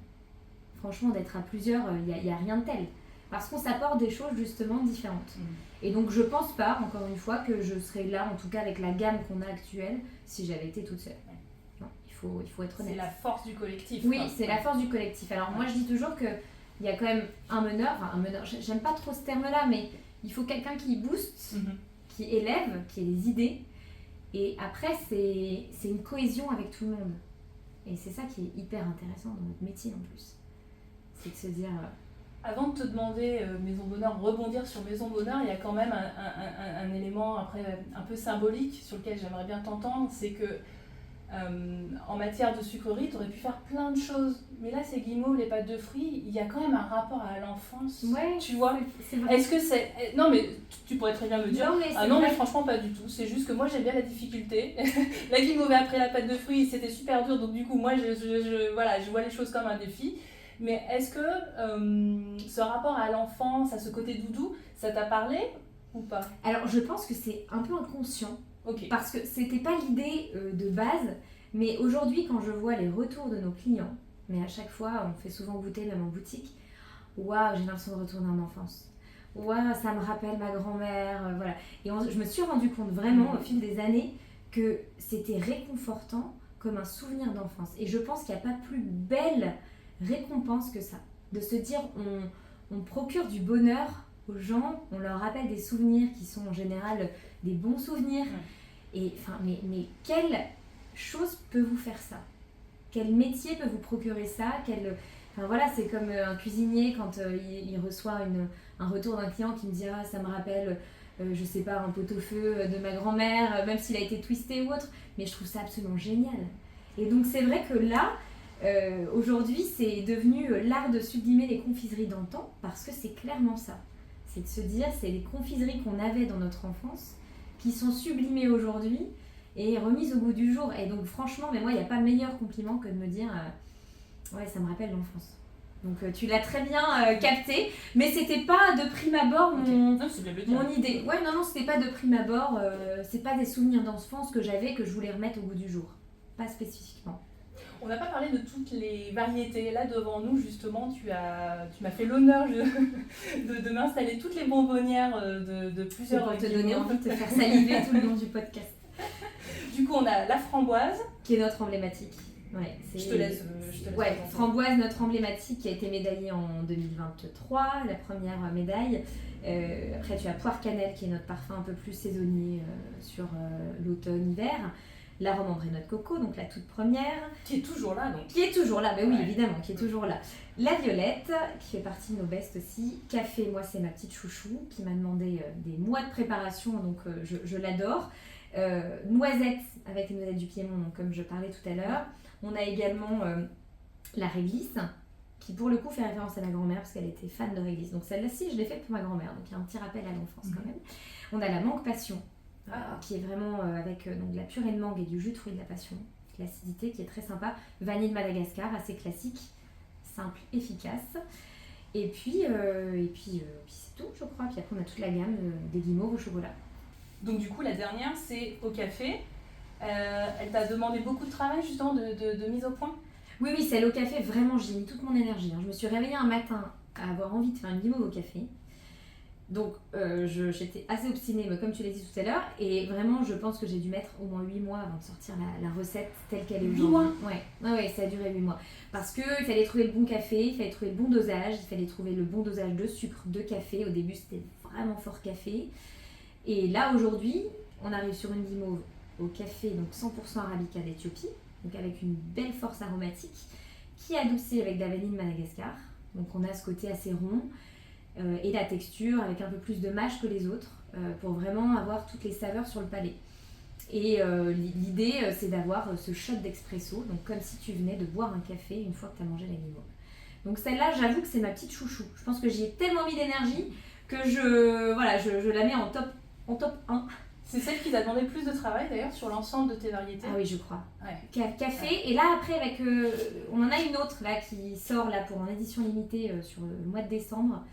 Franchement, d'être à plusieurs, il n'y a rien de tel. parce qu'on s'apporte des choses justement différentes. Et donc je pense pas, encore une fois, que je serais là, en tout cas avec la gamme qu'on a actuelle, si j'avais été toute seule. Non, il faut être honnête. C'est la force du collectif. Oui, c'est la force du collectif. Alors moi je dis toujours qu'il y a quand même un meneur, j'aime pas trop ce terme-là, mais il faut quelqu'un qui booste, qui élève, qui ait des idées. Et après, c'est une cohésion avec tout le monde. Et c'est ça qui est hyper intéressant dans notre métier en plus. C'est de se dire... Avant de te demander Maison Bonheur, rebondir sur Maison Bonheur, il y a quand même un élément après un peu symbolique sur lequel j'aimerais bien t'entendre, c'est que en matière de sucrerie, tu aurais pu faire plein de choses. Mais là, c'est guimauve, les pâtes de fruits, il y a quand même un rapport à l'enfance. Ouais, tu vois. C'est vrai. Est-ce que c'est... Non, mais tu pourrais très bien me dire, non, mais franchement, pas du tout. C'est juste que moi, j'aime bien la difficulté. La guimauve après la pâte de fruits, c'était super dur, donc du coup, moi, je vois les choses comme un défi. Mais est-ce que ce rapport à l'enfance, à ce côté doudou, ça t'a parlé ou pas? Alors, je pense que c'est un peu inconscient. Ok. Parce que c'était pas l'idée de base, mais aujourd'hui, quand je vois les retours de nos clients, mais à chaque fois, on fait souvent goûter, même en boutique, waouh, j'ai l'impression de retourner en enfance. Waouh, ça me rappelle ma grand-mère, voilà. Et je me suis rendu compte vraiment au fil des années que c'était réconfortant comme un souvenir d'enfance. Et je pense qu'il n'y a pas plus belle récompense que ça. De se dire, on procure du bonheur aux gens, on leur rappelle des souvenirs qui sont en général des bons souvenirs. Et enfin, mais quelle chose peut vous faire ça? Quel métier peut vous procurer ça? Enfin voilà, c'est comme un cuisinier quand il reçoit un retour d'un client qui me dit ça me rappelle, je sais pas, un pot-au-feu de ma grand-mère, même s'il a été twisté ou autre. Mais je trouve ça absolument génial. Et donc c'est vrai que là, aujourd'hui, c'est devenu l'art de sublimer les confiseries d'antan, parce que c'est clairement ça. C'est de se dire, c'est les confiseries qu'on avait dans notre enfance, qui sont sublimées aujourd'hui et remises au goût du jour. Et donc franchement, mais moi, il n'y a pas meilleur compliment que de me dire ouais, ça me rappelle l'enfance. Donc tu l'as très bien capté, mais c'était pas de prime abord mon idée. Ouais, non, c'était pas de prime abord, c'est pas des souvenirs d'enfance que j'avais que je voulais remettre au goût du jour. Pas spécifiquement. On n'a pas parlé de toutes les variétés. Là, devant nous, justement, tu m'as fait l'honneur de m'installer toutes les bonbonnières de plusieurs... Pour te donner envie de te faire saliver tout le long du podcast. Du coup, on a la framboise. Qui est notre emblématique. Ouais, je te laisse ouais, framboise, notre emblématique qui a été médaillée en 2023, la première médaille. Après, tu as poire cannelle qui est notre parfum un peu plus saisonnier sur l'automne-hiver. L'arôme ambré noix de coco, donc la toute première. Qui est toujours là, donc. Qui est toujours là, mais oui, évidemment, qui est toujours là. La violette, qui fait partie de nos bestes aussi. Café, moi, c'est ma petite chouchou, qui m'a demandé des mois de préparation, donc je l'adore. Noisette, avec les noisettes du Piémont, donc, comme je parlais tout à l'heure. On a également la réglisse, qui pour le coup fait référence à ma grand-mère, parce qu'elle était fan de réglisse. Donc celle-là-ci, je l'ai faite pour ma grand-mère, donc il y a un petit rappel à l'enfance quand même. On a la mangue passion. Qui est vraiment avec donc, de la purée de mangue et du jus de fruits de la passion, l'acidité qui est très sympa, vanille de Madagascar, assez classique, simple, efficace. Et puis c'est tout, je crois. Puis après, on a toute la gamme des guimauves au chocolat. Donc du coup, la dernière, c'est au café. Elle t'a demandé beaucoup de travail, justement, de mise au point? Oui, celle au café, vraiment, j'ai mis toute mon énergie. Je me suis réveillée un matin à avoir envie de faire une guimauve au café. Donc j'étais assez obstinée, mais comme tu l'as dit tout à l'heure, et vraiment je pense que j'ai dû mettre au moins 8 mois avant de sortir la recette telle qu'elle est aujourd'hui. 8 mois? Ouais, ça a duré 8 mois. Parce qu'il fallait trouver le bon café, il fallait trouver le bon dosage, il fallait trouver le bon dosage de sucre, de café. Au début c'était vraiment fort café. Et là aujourd'hui, on arrive sur une guimauve au café, donc 100% arabica d'Éthiopie, donc avec une belle force aromatique, qui est adoucie avec de la vanille de Madagascar. Donc on a ce côté assez rond. Et la texture avec un peu plus de mâche que les autres pour vraiment avoir toutes les saveurs sur le palais. Et l'idée c'est d'avoir ce shot d'expresso, donc comme si tu venais de boire un café une fois que tu as mangé la guimauve. Donc celle-là, j'avoue que c'est ma petite chouchou. Je pense que j'y ai tellement mis d'énergie que je la mets en top 1. C'est celle qui t'a demandé plus de travail d'ailleurs sur l'ensemble de tes variétés? Ah oui, je crois. Ouais. Café, ouais. Et là après avec on en a une autre là qui sort là pour en édition limitée sur le mois de décembre.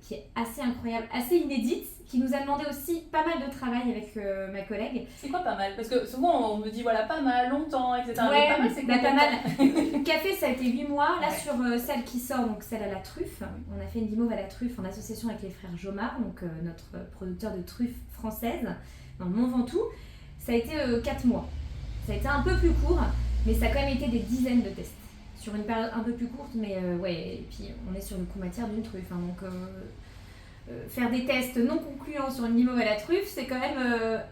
qui est assez incroyable, assez inédite, qui nous a demandé aussi pas mal de travail avec ma collègue. C'est quoi pas mal? Parce que souvent on me dit voilà pas mal, longtemps, etc. Ouais, mais pas mal c'est combien pas de mal. temps? Le café ça a été 8 mois. Là Ouais. sur celle qui sort, donc celle à la truffe, on a fait une guimauve à la truffe en association avec les frères Jomard, donc notre producteur de truffes françaises dans le Mont Ventoux. Ça a été 4 mois. Ça a été un peu plus court, mais ça a quand même été des dizaines de tests. Sur une période un peu plus courte, mais ouais, et puis on est sur le coût matière d'une truffe, hein, donc faire des tests non concluants sur une guimauve à la truffe, c'est quand même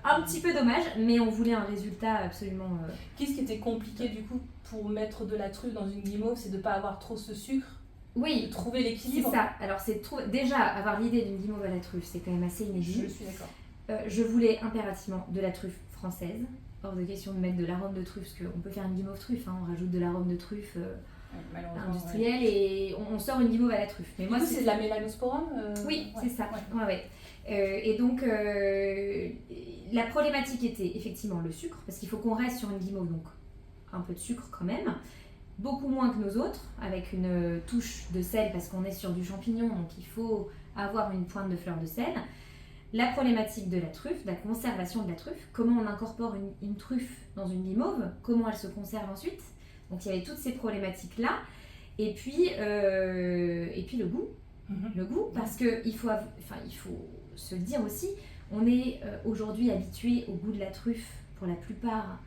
un petit peu dommage, mais on voulait un résultat absolument... Qu'est-ce qui était compliqué du coup pour mettre de la truffe dans une guimauve? C'est de pas avoir trop ce sucre, de Oui, trouver c'est l'équilibre. ça. Alors déjà, avoir l'idée d'une guimauve à la truffe, c'est quand même assez Je inédit. suis d'accord. Je voulais impérativement de la truffe française. Hors de question de mettre de l'arôme de truffe, parce qu'on peut faire une guimauve truffe, hein, on rajoute de l'arôme de truffe Ouais, malheureusement. industriel et on sort une guimauve à la truffe. Mais Du coup, c'est de la mélanosporum Oui, ouais. c'est ça. Ouais. Ouais. Et donc, la problématique était effectivement le sucre, parce qu'il faut qu'on reste sur une guimauve, donc un peu de sucre quand même, beaucoup moins que nos autres, avec une touche de sel, parce qu'on est sur du champignon, donc il faut avoir une pointe de fleur de sel. La problématique de la truffe, de la conservation de la truffe, comment on incorpore une truffe dans une guimauve, comment elle se conserve ensuite. Donc il y avait toutes ces problématiques-là. Et puis le goût. Le goût, parce qu'il faut se le dire aussi, on est aujourd'hui habitué au goût de la truffe, pour la plupart,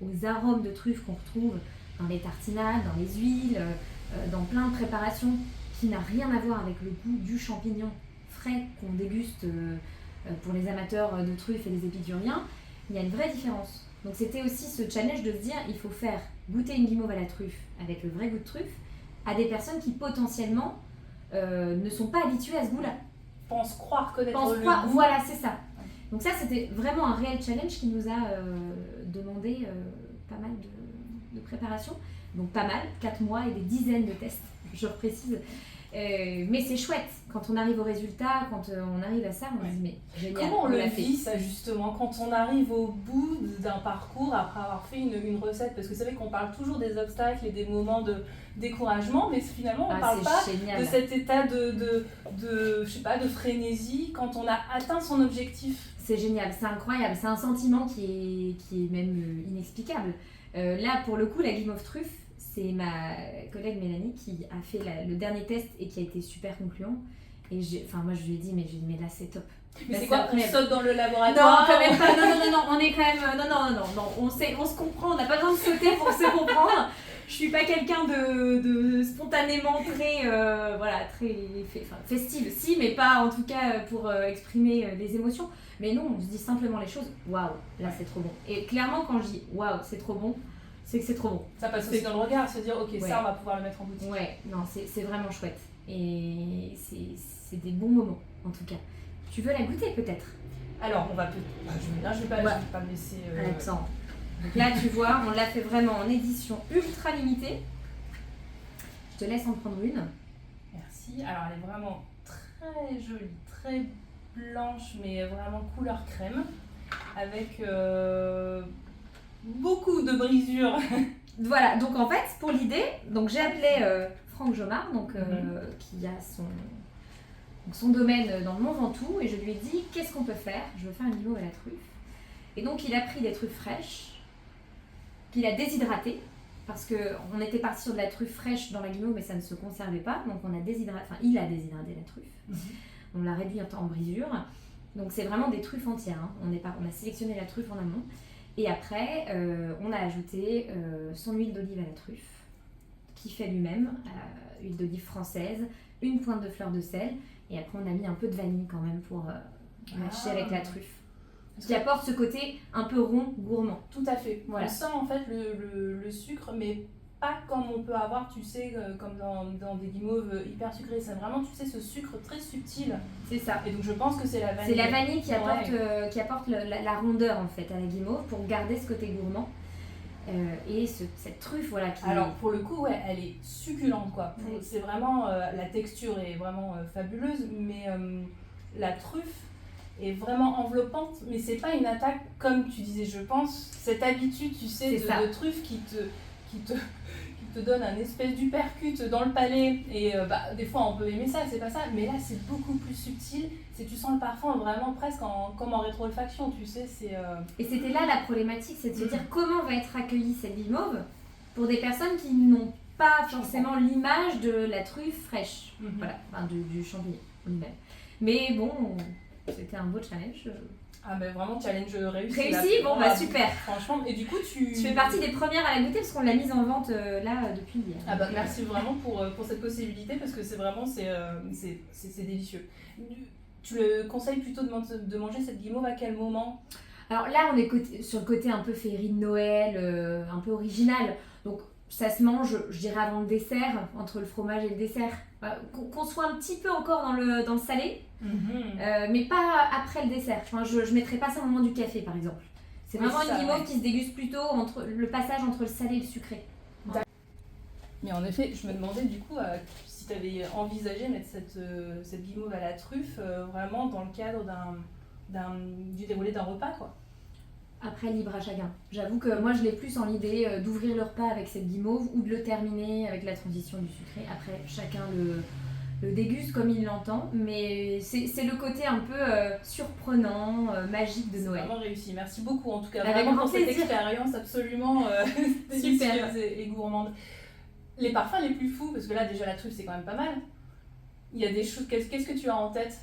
aux arômes de truffe qu'on retrouve dans les tartinades, dans les huiles, dans plein de préparations, qui n'a rien à voir avec le goût du champignon frais qu'on déguste pour les amateurs de truffes et des épicuriens. Il y a une vraie différence. Donc c'était aussi ce challenge de se dire, il faut faire goûter une guimauve à la truffe avec le vrai goût de truffe à des personnes qui potentiellement ne sont pas habituées à ce goût-là. Pense croire connaître le goût. Voilà, c'est ça. Donc ça, c'était vraiment un réel challenge qui nous a demandé pas mal de préparation. Donc pas mal, 4 mois et des dizaines de tests, je précise. Mais c'est chouette, quand on arrive au résultat, quand on arrive à ça, on se dit mais génial. Comment on le l'a vit ça justement, quand on arrive au bout d'un parcours après avoir fait une recette? Parce que c'est vrai qu'on parle toujours des obstacles et des moments de découragement, mais finalement on ne parle pas génial. de cet état de je sais pas, de frénésie quand on a atteint son objectif. C'est génial, c'est incroyable, c'est un sentiment qui est même inexplicable. Là pour le coup, la guimauve truffe, c'est ma collègue Mélanie qui a fait le dernier test et qui a été super concluant. Et moi je lui ai dit, mais là c'est top. Mais Là, c'est quoi, on incroyable. saute dans le Non, laboratoire? quand même pas. Non, on est quand même. Non, on se comprend, on n'a pas besoin de sauter pour se comprendre. Je suis pas quelqu'un de spontanément très, festive, si, mais pas en tout cas pour exprimer les émotions. Mais non, on se dit simplement les choses. Waouh, là c'est trop bon. Et clairement, quand je dis waouh, c'est trop bon, c'est que c'est trop bon. Ça passe aussi dans le regard, se dire ok, Ouais. ça on va pouvoir le mettre en boutique. Ouais, non, c'est vraiment chouette. Et c'est des bons moments, en tout cas. Tu veux la goûter peut-être? Alors, on va je vais pas me laisser. Attends. Donc là, tu vois, on l'a fait vraiment en édition ultra limitée. Je te laisse en prendre une. Merci. Alors, elle est vraiment très jolie, très blanche, mais vraiment couleur crème, avec beaucoup de brisures. Voilà, donc en fait, pour l'idée, donc j'ai appelé Franck Jomard, qui a son domaine dans le Mont Ventoux, et je lui ai dit qu'est-ce qu'on peut faire? Je veux faire une guimauve à la truffe. Et donc il a pris des truffes fraîches, qu'il a déshydratées, parce qu'on était parti sur de la truffe fraîche dans la guimauve, mais ça ne se conservait pas, donc il a déshydraté la truffe. On l'a réduit en brisure. Donc c'est vraiment des truffes entières, hein. On a sélectionné la truffe en amont. Et après, on a ajouté son huile d'olive à la truffe, qu'il fait lui-même, huile d'olive française, une pointe de fleur de sel, et après on a mis un peu de vanille quand même pour mâcher avec la truffe. Qui apporte ce côté un peu rond, gourmand. Tout à fait. Voilà. On sent en fait le sucre, mais pas comme on peut avoir, tu sais, comme dans des guimauves hyper sucrées. C'est vraiment, tu sais, ce sucre très subtil. C'est ça. Et donc je pense que c'est la vanille. C'est la vanille qui apporte la rondeur en fait à la guimauve pour garder ce côté gourmand. Et cette truffe, voilà. Alors pour le coup, ouais, elle est succulente quoi. Oui. C'est vraiment, la texture est vraiment fabuleuse, mais la truffe est vraiment enveloppante, mais c'est pas une attaque comme tu disais, je pense. Cette habitude, tu sais, de truffe qui te te donne un espèce d'uppercut dans le palais, et des fois on peut aimer ça, c'est pas ça, mais là c'est beaucoup plus subtil, tu sens le parfum vraiment presque comme en rétro-olfaction, tu sais, c'est... Et c'était là la problématique, c'est de se dire comment va être accueillie cette guimauve pour des personnes qui n'ont pas forcément l'image de la truffe fraîche, voilà, enfin, du champignon lui-même. Mais bon, c'était un beau challenge. Ah mais vraiment challenge réussi. Réussi, bon bah super. Franchement, et du coup tu fais partie des premières à la goûter parce qu'on l'a mise en vente là depuis hier. Ah bah merci vraiment pour cette possibilité parce que c'est vraiment c'est délicieux. Tu le conseilles plutôt de manger cette guimauve à quel moment? Alors là on est sur le côté un peu féerie de Noël, un peu original. Donc ça se mange, je dirais avant le dessert, entre le fromage et le dessert. Qu'on soit un petit peu encore dans le salé, mais pas après le dessert. Enfin, je ne mettrais pas ça au moment du café, par exemple. C'est vraiment une guimauve qui se déguste plutôt entre le passage entre le salé et le sucré. Ouais. Mais en effet, je me demandais du coup si tu avais envisagé mettre cette guimauve à la truffe vraiment dans le cadre du déroulé d'un repas, quoi. Après, libre à chacun. J'avoue que moi, je l'ai plus en l'idée d'ouvrir le repas avec cette guimauve ou de le terminer avec la transition du sucré. Après, chacun le déguste comme il l'entend, mais c'est le côté un peu surprenant, magique de Noël. C'est vraiment réussi. Merci beaucoup en tout cas avec vraiment pour cette plaisir. Expérience absolument délicieuse et gourmande. Les parfums les plus fous, parce que là déjà la truffe c'est quand même pas mal. Il y a des choses, qu'est-ce que tu as en tête?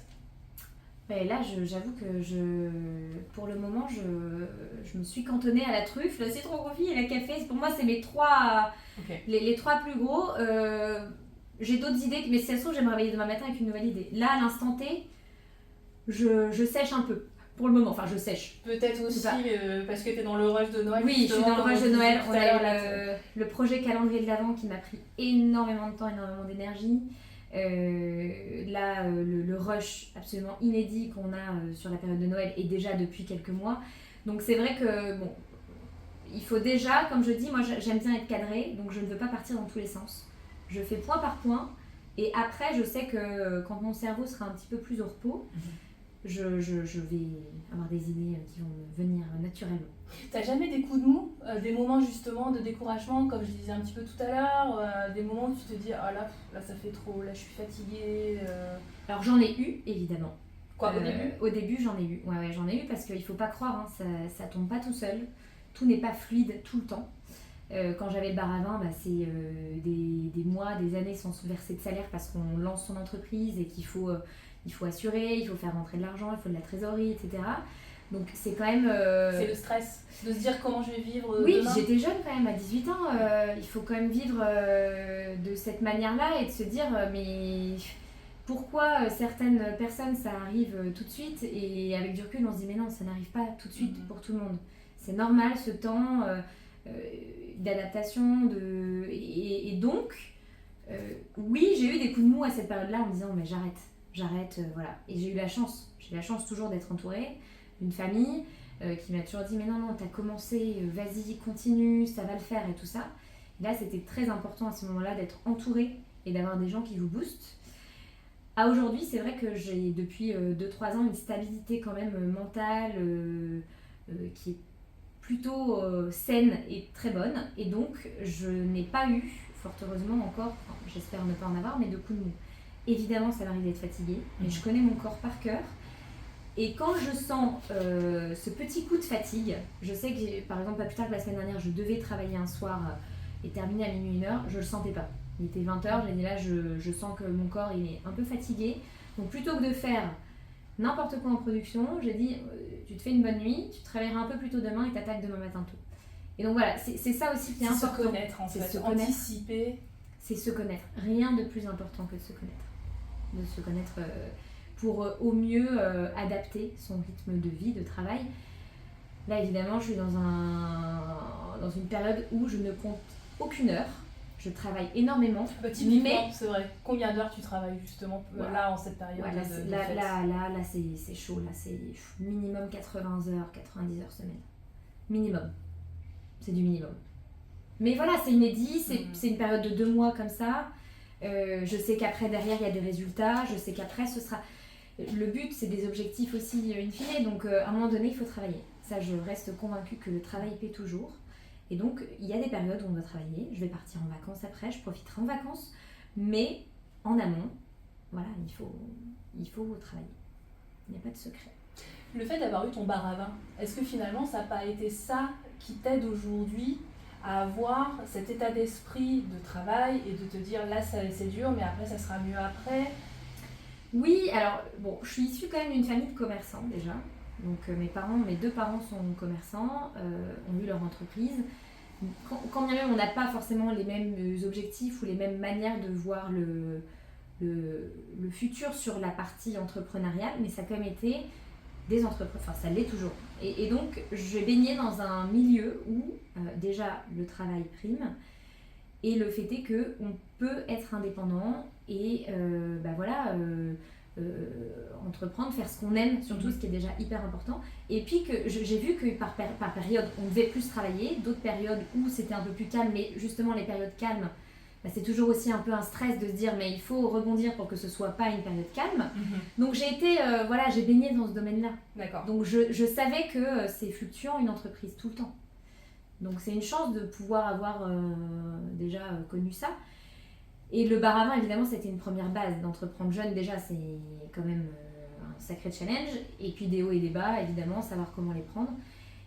Ben là, j'avoue que pour le moment, je me suis cantonnée à la truffe, le citron confit et la café. Pour moi, c'est mes trois, les trois plus gros. J'ai d'autres idées, mais si ça se trouve, je vais me réveiller demain matin avec une nouvelle idée. Là, à l'instant T, je sèche un peu. Pour le moment, enfin, je sèche. Peut-être aussi parce que tu es dans le rush de Noël. Oui, je suis dans le rush de Noël. On a eu le projet calendrier de l'Avent qui m'a pris énormément de temps, énormément d'énergie. Là, le rush absolument inédit qu'on a sur la période de Noël est déjà depuis quelques mois. Donc c'est vrai que bon, il faut déjà, comme je dis, moi j'aime bien être cadrée, donc je ne veux pas partir dans tous les sens. Je fais point par point, et après je sais que quand mon cerveau sera un petit peu plus au repos, je vais avoir des idées qui vont me venir naturellement. T'as jamais des coups de mou, des moments justement de découragement, comme je disais un petit peu tout à l'heure, des moments où tu te dis ah là ça fait trop, là je suis fatiguée. Alors j'en ai eu évidemment. Quoi au début? Au début j'en ai eu, ouais j'en ai eu parce qu'il faut pas croire, hein, ça tombe pas tout seul, tout n'est pas fluide tout le temps. Quand j'avais le bar à vin, c'est des mois, des années sans se verser de salaire parce qu'on lance son entreprise et qu'il faut assurer, il faut faire rentrer de l'argent, il faut de la trésorerie, etc. Donc c'est quand même... C'est le stress de se dire comment je vais vivre oui, demain. J'étais jeune quand même, à 18 ans. Il faut quand même vivre de cette manière-là et de se dire mais pourquoi certaines personnes ça arrive tout de suite et avec du recul on se dit mais non, ça n'arrive pas tout de suite pour tout le monde. C'est normal ce temps d'adaptation et donc oui, j'ai eu des coups de mou à cette période-là en me disant mais j'arrête, voilà. Et j'ai la chance toujours d'être entourée d'une famille qui m'a toujours dit mais non, t'as commencé, vas-y, continue, ça va le faire et tout ça. Et là, c'était très important à ce moment-là d'être entourée et d'avoir des gens qui vous boostent. À aujourd'hui, c'est vrai que j'ai depuis 2-3 ans une stabilité quand même mentale qui est plutôt saine et très bonne. Et donc, je n'ai pas eu, fort heureusement encore, j'espère ne pas en avoir, mais de coups de mou. Évidemment, ça m'arrive d'être fatiguée, mais je connais mon corps par cœur. Et quand je sens ce petit coup de fatigue, je sais que, par exemple, pas plus tard que la semaine dernière, je devais travailler un soir et terminer à minuit 1h, je le sentais pas. Il était 20h, j'ai dit là, je sens que mon corps il est un peu fatigué. Donc plutôt que de faire n'importe quoi en production, j'ai dit, tu te fais une bonne nuit, tu te réveilleras un peu plus tôt demain et t'attaques demain matin tôt. Et donc voilà, c'est ça aussi qui est important. Se connaître en fait, anticiper. C'est se connaître. Rien de plus important que de se connaître. De se connaître pour au mieux adapter son rythme de vie, de travail. Là évidemment, je suis dans une période où je ne compte aucune heure. Je travaille énormément. Typiquement, c'est vrai. Combien d'heures tu travailles justement là en cette période là, c'est chaud. Là, c'est minimum 80 heures, 90 heures semaine. Minimum. C'est du minimum. Mais voilà, c'est inédit. C'est une période de 2 mois comme ça. Je sais qu'après, derrière, il y a des résultats. Je sais qu'après, ce sera... Le but, c'est des objectifs aussi in fine. Donc, à un moment donné, il faut travailler. Ça, je reste convaincue que le travail paie toujours. Et donc, il y a des périodes où on doit travailler. Je vais partir en vacances après, je profiterai en vacances. Mais en amont, voilà, il faut travailler. Il n'y a pas de secret. Le fait d'avoir eu ton bar à vin, est-ce que finalement ça n'a pas été ça qui t'aide aujourd'hui à avoir cet état d'esprit de travail et de te dire là c'est dur mais après ça sera mieux après? Oui, alors bon, je suis issue quand même d'une famille de commerçants déjà. Donc mes deux parents sont commerçants, ont eu leur entreprise. Quand bien même on n'a pas forcément les mêmes objectifs ou les mêmes manières de voir le futur sur la partie entrepreneuriale, mais ça a quand même été des entreprises, enfin ça l'est toujours. Et donc je baignais dans un milieu où déjà le travail prime et le fait est qu'on peut être indépendant et entreprendre, faire ce qu'on aime, surtout ce qui est déjà hyper important. Et puis que j'ai vu que par période on devait plus travailler, d'autres périodes où c'était un peu plus calme, mais justement les périodes calmes, c'est toujours aussi un peu un stress de se dire mais il faut rebondir pour que ce soit pas une période calme. Donc j'ai baigné dans ce domaine-là. D'accord. Donc je savais que c'est fluctuant une entreprise tout le temps. Donc c'est une chance de pouvoir avoir déjà connu ça. Et le bar à vin, évidemment, c'était une première base. D'entreprendre jeune, déjà, c'est quand même un sacré challenge. Et puis des hauts et des bas, évidemment, savoir comment les prendre.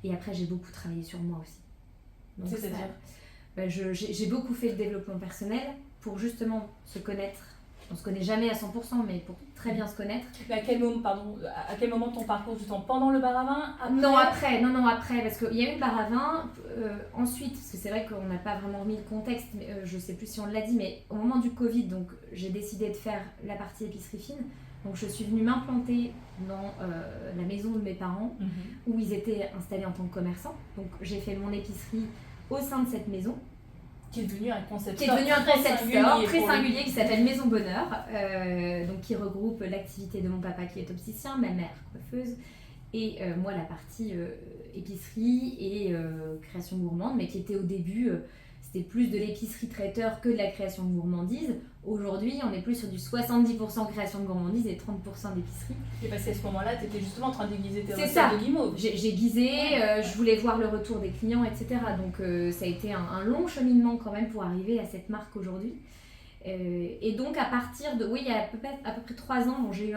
Et après, j'ai beaucoup travaillé sur moi aussi. Donc, c'est-à-dire j'ai beaucoup fait de développement personnel pour justement se connaître. On se connaît jamais à 100%, mais pour très bien se connaître. Mais à quel moment de ton parcours, justement, pendant le bar à vin? Après Non, après, parce qu'il y a eu le bar à vin. Ensuite, parce que c'est vrai qu'on n'a pas vraiment remis le contexte, mais je sais plus si on l'a dit, mais au moment du Covid, donc j'ai décidé de faire la partie épicerie fine. Donc je suis venue m'implanter dans la maison de mes parents, où ils étaient installés en tant que commerçants. Donc j'ai fait mon épicerie au sein de cette maison. Qui est devenu un concept store très singulier qui s'appelle Maison Bonheur, donc qui regroupe l'activité de mon papa qui est opticien, ma mère coiffeuse et moi la partie épicerie et création gourmande, mais qui était au début c'était plus de l'épicerie traiteur que de la création de gourmandise. Aujourd'hui, on est plus sur du 70% création de gourmandise et 30% d'épicerie. Et parce qu'à ce moment-là, tu étais justement en train d'aiguiser tes recettes de guimauve. J'ai guisé, je voulais voir le retour des clients, etc. Donc ça a été un long cheminement quand même pour arriver à cette marque aujourd'hui. Et donc à partir de, il y a à peu près 3 ans, j'ai eu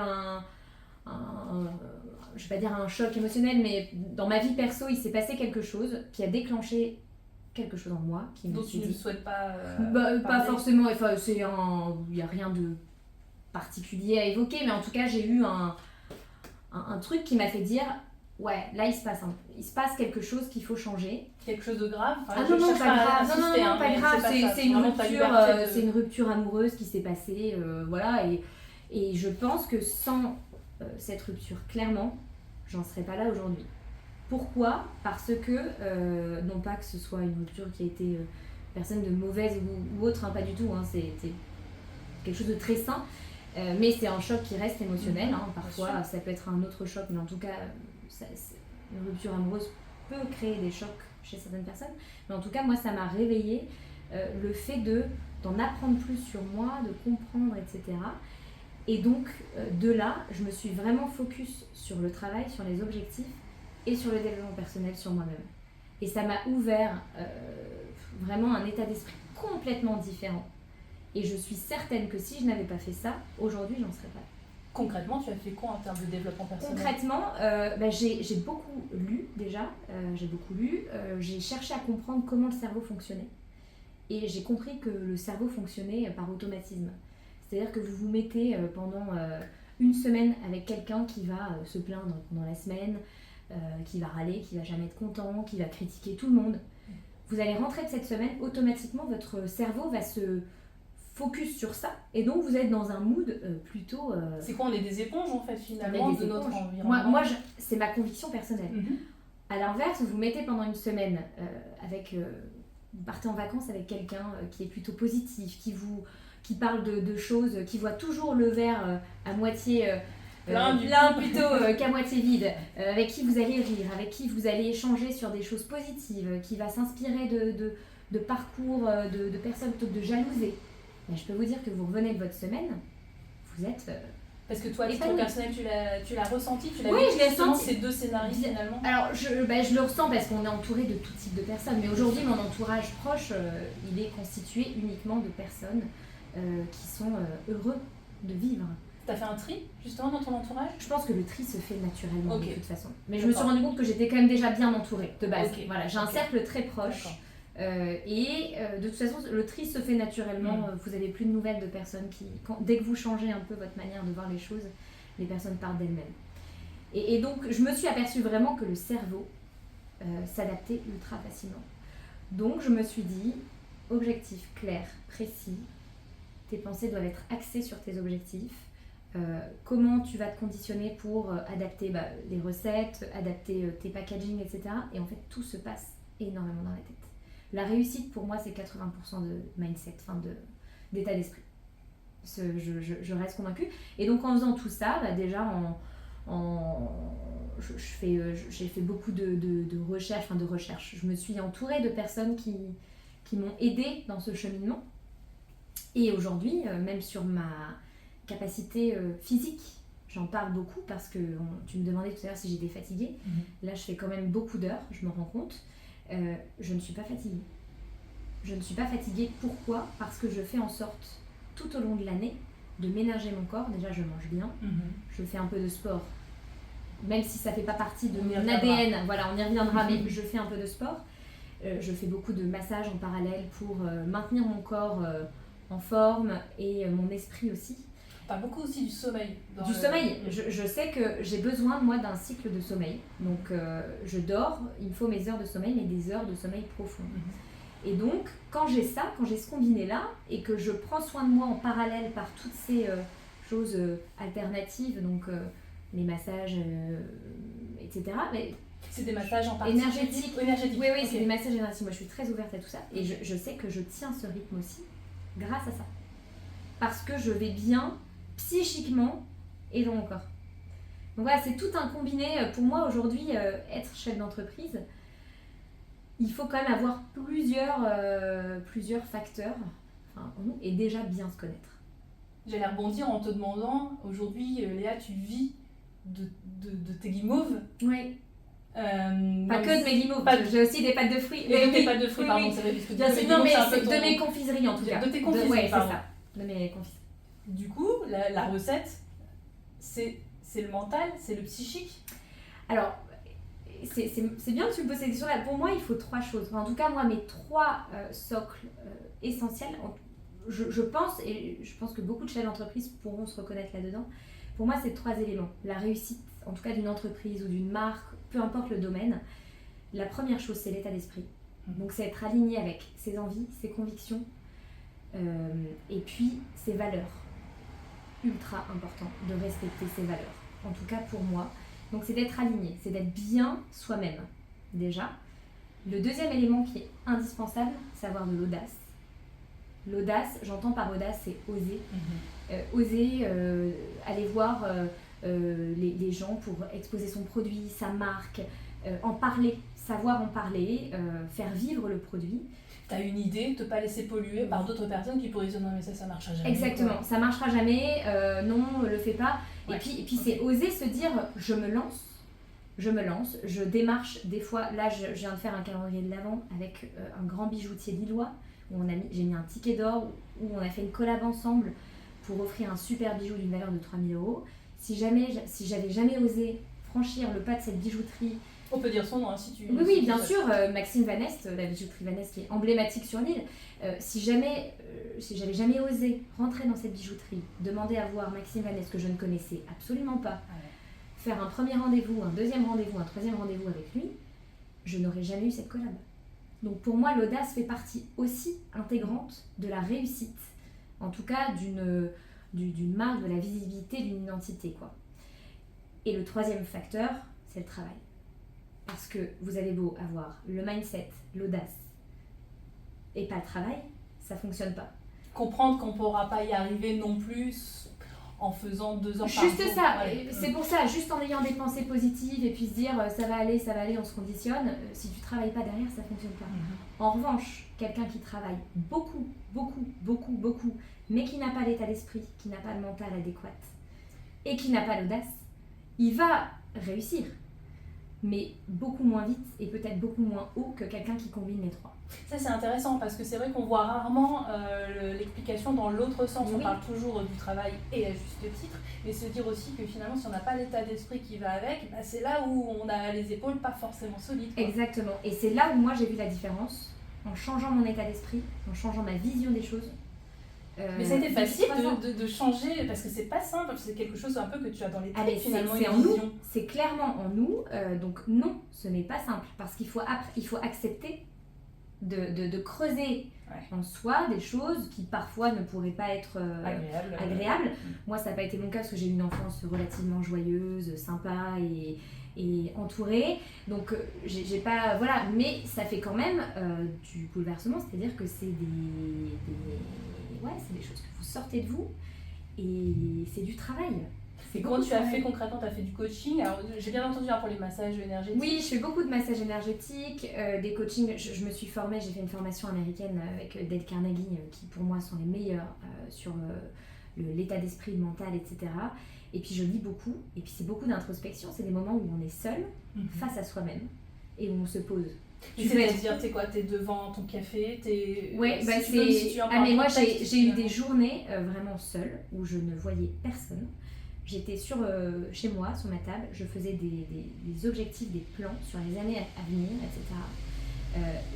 je vais pas dire un choc émotionnel, mais dans ma vie perso, il s'est passé quelque chose qui a déclenché quelque chose en moi qui me donc tu ne souhaites pas pas forcément, enfin il y a rien de particulier à évoquer, mais en tout cas j'ai eu un truc qui m'a fait dire ouais, là il se passe quelque chose qu'il faut changer. Quelque chose de grave? Non, pas grave, c'est une rupture amoureuse qui s'est passée, voilà, et je pense que sans cette rupture, clairement, j'en serais pas là aujourd'hui. Pourquoi ? Parce que, non pas que ce soit une rupture qui a été personne de mauvaise ou autre, pas du tout, c'était quelque chose de très sain, mais c'est un choc qui reste émotionnel, parfois ça peut être un autre choc, mais en tout cas, une rupture amoureuse peut créer des chocs chez certaines personnes, mais en tout cas, moi ça m'a réveillée le fait d'en apprendre plus sur moi, de comprendre, etc. Et donc, de là, je me suis vraiment focus sur le travail, sur les objectifs, et sur le développement personnel sur moi-même. Et ça m'a ouvert vraiment un état d'esprit complètement différent. Et je suis certaine que si je n'avais pas fait ça, aujourd'hui, j'en serais pas là. Concrètement, tu as fait quoi en termes de développement personnel ? Concrètement, j'ai beaucoup lu déjà. J'ai cherché à comprendre comment le cerveau fonctionnait. Et j'ai compris que le cerveau fonctionnait par automatisme. C'est-à-dire que vous vous mettez pendant une semaine avec quelqu'un qui va se plaindre pendant la semaine, qui va râler, qui va jamais être content, qui va critiquer tout le monde. Vous allez rentrer de cette semaine, automatiquement votre cerveau va se focus sur ça et donc vous êtes dans un mood plutôt... C'est quoi, on est des éponges en fait finalement de notre environnement? Moi c'est ma conviction personnelle. À l'inverse, vous vous mettez pendant une semaine vous partez en vacances avec quelqu'un qui est plutôt positif, qui parle de choses, qui voit toujours le verre à moitié... plein plutôt qu'à moitié vide, avec qui vous allez rire, avec qui vous allez échanger sur des choses positives, qui va s'inspirer de parcours, de personnes plutôt que de jalouser. Mais je peux vous dire que vous revenez de votre semaine, vous êtes Parce que toi, à Et titre pas personnel, tu l'as ressenti, tu l'as Oui, vécu je l'ai justement ressenti. ces deux scénarios finalement. Alors, je le ressens parce qu'on est entouré de tout type de personnes. Mais aujourd'hui, mon entourage proche, il est constitué uniquement de personnes qui sont heureux de vivre. T'as fait un tri justement dans ton entourage? Je pense que le tri se fait naturellement de toute façon. Mais je me suis D'accord. rendu compte que j'étais quand même déjà bien entourée de base. Ok. Voilà, j'ai un cercle très proche. Et de toute façon, le tri se fait naturellement. Vous n'avez plus de nouvelles de personnes qui, dès que vous changez un peu votre manière de voir les choses, les personnes partent d'elles-mêmes. Et donc, je me suis aperçue vraiment que le cerveau s'adaptait ultra facilement. Donc, je me suis dit, objectif clair, précis, tes pensées doivent être axées sur tes objectifs. Comment tu vas te conditionner pour adapter les recettes, adapter tes packaging, etc. Et en fait, tout se passe énormément dans la tête. La réussite, pour moi, c'est 80% de mindset, d'état d'esprit. Je reste convaincue. Et donc, en faisant tout ça, déjà, j'ai fait beaucoup de recherches. Je me suis entourée de personnes qui m'ont aidée dans ce cheminement. Et aujourd'hui, même sur ma capacité physique, j'en parle beaucoup parce que tu me demandais tout à l'heure si j'étais fatiguée. Là, je fais quand même beaucoup d'heures, je me rends compte. Je ne suis pas fatiguée. Je ne suis pas fatiguée. Pourquoi ? Parce que je fais en sorte, tout au long de l'année, de ménager mon corps. Déjà, je mange bien. Je fais un peu de sport. Même si ça ne fait pas partie de mon ADN, voilà, on y reviendra, mais je fais un peu de sport. Je fais beaucoup de massages en parallèle pour maintenir mon corps en forme et mon esprit aussi. Tu parles beaucoup aussi du sommeil. Sommeil. Je sais que j'ai besoin, moi, d'un cycle de sommeil. Donc, je dors, il me faut mes heures de sommeil, mais des heures de sommeil profond. Et donc, quand j'ai ce combiné-là, et que je prends soin de moi en parallèle par toutes ces choses alternatives, donc les massages, etc. Mais c'est des massages en particulier énergétiques. Oui, okay. C'est des massages énergétiques. Moi, je suis très ouverte à tout ça. Et je sais que je tiens ce rythme aussi grâce à ça. Parce que je vais bien psychiquement et dans mon corps. Donc voilà, c'est tout un combiné. Pour moi, aujourd'hui, être chef d'entreprise, il faut quand même avoir plusieurs facteurs et déjà bien se connaître. J'allais rebondir en te demandant, aujourd'hui, Léa, tu vis de tes guimauves. Oui. Pas que de mes guimauves, j'ai aussi des pâtes de fruits. Et de tes pâtes de fruits, pardon, oui. c'est vrai, puisque de mes confiseries en tout cas. De tes confiseries, pardon. C'est ça, de mes confiseries. Du coup, la recette, c'est le mental, c'est le psychique. Alors, c'est bien que tu me poses cette question-là. Pour moi, il faut 3 choses. Enfin, en tout cas, moi, mes 3 socles essentiels, je pense que beaucoup de chefs d'entreprise pourront se reconnaître là-dedans. Pour moi, c'est 3 éléments. La réussite, en tout cas d'une entreprise ou d'une marque, peu importe le domaine. La première chose, c'est l'état d'esprit. Donc, c'est être aligné avec ses envies, ses convictions, et puis ses valeurs. Ultra important de respecter ses valeurs. En tout cas, pour moi. Donc, c'est d'être aligné, c'est d'être bien soi-même, déjà. Le deuxième élément qui est indispensable, c'est avoir de l'audace. L'audace, j'entends par audace, c'est oser. Oser aller voir les gens pour exposer son produit, sa marque, en parler, savoir en parler, faire vivre le produit. Tu as une idée, te pas laisser polluer par d'autres personnes qui pourraient dire non mais ça marchera jamais. Exactement, ça marchera jamais, non, le fais pas. Ouais. Et puis c'est oser se dire je me lance, je démarche. Des fois, là je viens de faire un calendrier de l'Avent avec un grand bijoutier lillois où j'ai mis un ticket d'or, où on a fait une collab ensemble pour offrir un super bijou d'une valeur de 3 000 €. Si j'avais jamais osé franchir le pas de cette bijouterie. On peut dire son nom, si tu... Oui, bien sûr, Maxime Van Est, la bijouterie Van Est qui est emblématique sur l'île. Si j'avais jamais osé rentrer dans cette bijouterie, demander à voir Maxime Van Est que je ne connaissais absolument pas, faire un premier rendez-vous, un deuxième rendez-vous, un troisième rendez-vous avec lui, je n'aurais jamais eu cette collab. Donc pour moi, l'audace fait partie aussi intégrante de la réussite, en tout cas d'une marque, de la visibilité, d'une identité, quoi. Et le troisième facteur, c'est le travail. Parce que vous avez beau avoir le mindset, l'audace et pas le travail, ça fonctionne pas. Comprendre qu'on ne pourra pas y arriver non plus en faisant 2 heures par jour. Juste ça, c'est pour ça, juste en ayant des pensées positives et puis se dire ça va aller, on se conditionne, si tu travailles pas derrière, ça fonctionne pas. En revanche, quelqu'un qui travaille beaucoup, mais qui n'a pas l'état d'esprit, qui n'a pas le mental adéquat, et qui n'a pas l'audace, il va réussir, mais beaucoup moins vite et peut-être beaucoup moins haut que quelqu'un qui combine les trois. Ça c'est intéressant parce que c'est vrai qu'on voit rarement l'explication dans l'autre sens. Oui. On parle toujours du travail et à juste titre, mais se dire aussi que finalement si on n'a pas l'état d'esprit qui va avec, bah, c'est là où on a les épaules pas forcément solides, quoi. Exactement, et c'est là où moi j'ai vu la différence, en changeant mon état d'esprit, en changeant ma vision des choses. Mais ça a été depuis facile 3 ans. de changer parce que c'est pas simple, c'est quelque chose un peu que tu as dans les Allez, tripes finalement, c'est une en nous, vision. c'est clairement en nous, donc non, ce n'est pas simple, parce qu'il faut accepter de creuser en soi des choses qui parfois ne pourraient pas être agréables. Moi, ça n'a pas été mon cas parce que j'ai eu une enfance relativement joyeuse, sympa et entourée, donc j'ai pas, voilà, mais ça fait quand même du bouleversement, c'est-à-dire que c'est c'est des choses que vous sortez de vous et c'est du travail. Et comment tu as fait concrètement? Tu as fait du coaching? Alors, j'ai bien entendu pour les massages énergétiques. Oui, je fais beaucoup de massages énergétiques, des coachings. Je me suis formée, j'ai fait une formation américaine avec Dale Carnegie, qui pour moi sont les meilleurs sur l'état d'esprit, le mental, etc. Et puis je lis beaucoup, et puis c'est beaucoup d'introspection. C'est des moments où on est seul, face à soi-même, et où on se pose. C'est-à-dire, t'es devant ton café, Ouais, si bah tu veux, si tu veux mais moi contexte, j'ai eu des journées vraiment seules, où je ne voyais personne. J'étais chez moi, sur ma table, je faisais des objectifs, des plans sur les années à venir, etc.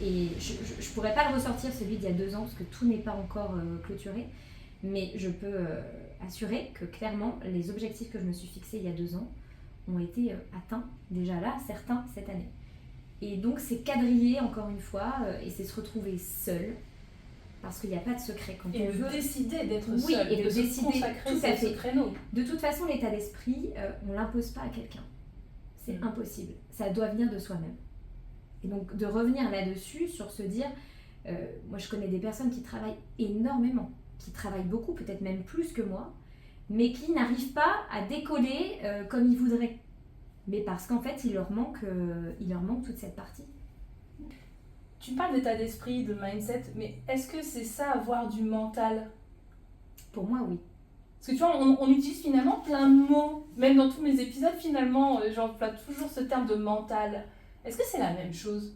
Et je ne pourrais pas le ressortir, celui d'il y a 2 ans, parce que tout n'est pas encore clôturé, mais je peux assurer que clairement, les objectifs que je me suis fixés il y a 2 ans ont été atteints, déjà là, certains cette année. Et donc c'est quadriller encore une fois, et c'est se retrouver seul, parce qu'il n'y a pas de secret quand on veut décider d'être oui, seul, et de décider consacrer tout à fait. ce créneau. De toute façon, l'état d'esprit, on ne l'impose pas à quelqu'un. C'est impossible. Ça doit venir de soi-même. Et donc, de revenir là-dessus, sur se dire, moi je connais des personnes qui travaillent énormément, qui travaillent beaucoup, peut-être même plus que moi, mais qui n'arrivent pas à décoller comme ils voudraient. Mais parce qu'en fait, il leur manque toute cette partie. Tu parles d'état d'esprit, de mindset, mais est-ce que c'est ça, avoir du mental? Pour moi, oui. Parce que tu vois, on utilise finalement plein de mots, même dans tous mes épisodes finalement, j'emploie toujours ce terme de mental. Est-ce que c'est la même chose?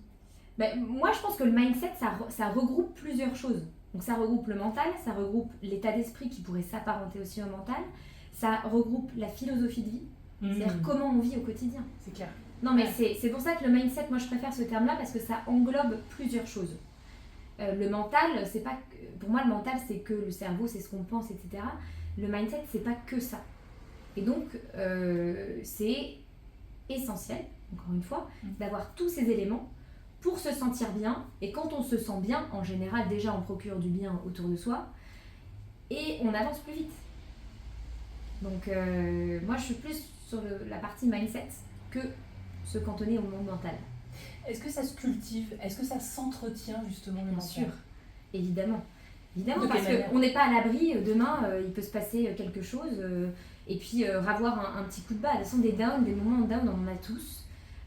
Moi, je pense que le mindset, ça regroupe plusieurs choses. Donc ça regroupe le mental, ça regroupe l'état d'esprit qui pourrait s'apparenter aussi au mental, ça regroupe la philosophie de vie, c'est-à-dire comment on vit au quotidien. C'est clair. Non, mais c'est pour ça que le mindset, moi je préfère ce terme-là parce que ça englobe plusieurs choses. Le mental, c'est pas pour moi le mental c'est que le cerveau, c'est ce qu'on pense, etc. Le mindset, c'est pas que ça. Et donc c'est essentiel, encore une fois, d'avoir tous ces éléments pour se sentir bien. Et quand on se sent bien, en général, déjà on procure du bien autour de soi et on avance plus vite. Donc moi je suis plus sur la partie mindset que se cantonner au monde mental. Est-ce que ça se cultive? Est-ce que ça s'entretient justement le mental? Bien sûr, évidemment. Évidemment, parce qu'on n'est pas à l'abri, demain il peut se passer quelque chose et puis avoir un petit coup de bas. De toute façon, des downs, des moments down, on en a tous.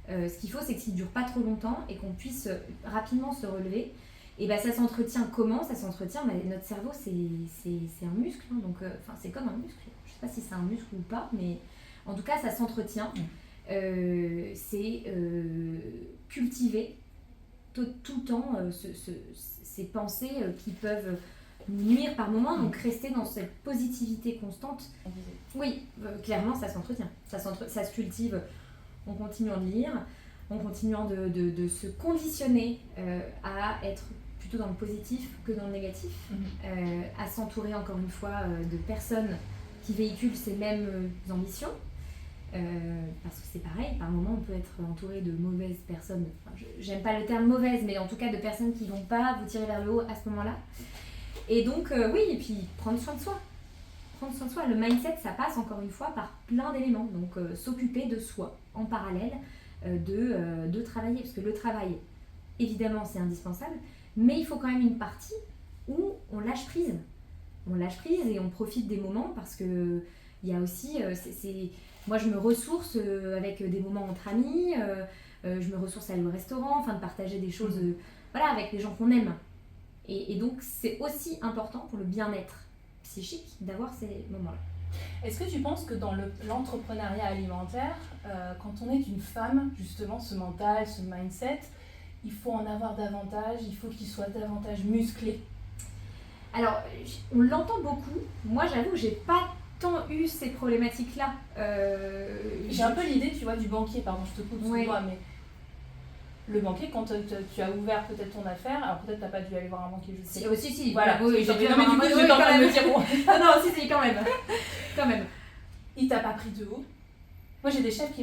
Ce qu'il faut, c'est que ça ne dure pas trop longtemps et qu'on puisse rapidement se relever. Et ça s'entretient comment? Ça s'entretient, notre cerveau c'est un muscle, hein, donc c'est comme un muscle. Je ne sais pas si c'est un muscle ou pas, mais en tout cas ça s'entretient. C'est cultiver tout le temps ces pensées qui peuvent nous nuire par moments, donc rester dans cette positivité constante. Oui, clairement ça s'entretient, ça se cultive en continuant de lire, en continuant de se conditionner à être plutôt dans le positif que dans le négatif, à s'entourer encore une fois de personnes qui véhiculent ces mêmes ambitions. Parce que c'est pareil, par moment on peut être entouré de mauvaises personnes, j'aime pas le terme mauvaise, mais en tout cas de personnes qui vont pas vous tirer vers le haut à ce moment-là. Et donc oui, et puis prendre soin de soi. Le mindset, ça passe encore une fois par plein d'éléments, donc s'occuper de soi en parallèle de travailler, parce que le travail, évidemment c'est indispensable, mais il faut quand même une partie où on lâche prise. On lâche prise et on profite des moments, parce que il y a aussi, moi je me ressource avec des moments entre amis, je me ressource à aller au restaurant, de partager des choses avec les gens qu'on aime. Et donc c'est aussi important pour le bien-être psychique d'avoir ces moments-là. Est-ce que tu penses que dans l'entrepreneuriat alimentaire, quand on est une femme, justement, ce mental, ce mindset, il faut en avoir davantage, il faut qu'il soit davantage musclé? Alors, on l'entend beaucoup. Moi, j'avoue que j'ai pas tant eu ces problématiques-là. J'ai un peu l'idée, tu vois, du banquier, pardon, je te coupe, Ouais. excuse-moi, mais le banquier, quand tu as ouvert peut-être ton affaire, alors peut-être t'as pas dû aller voir un banquier, je sais. Si. Voilà, Oui, j'ai dû non mais du avoir coup, un- je oui, vais quand pas même. me dire, bon, Non, si, quand même. Quand même. il t'a pas pris de haut. Moi j'ai des chefs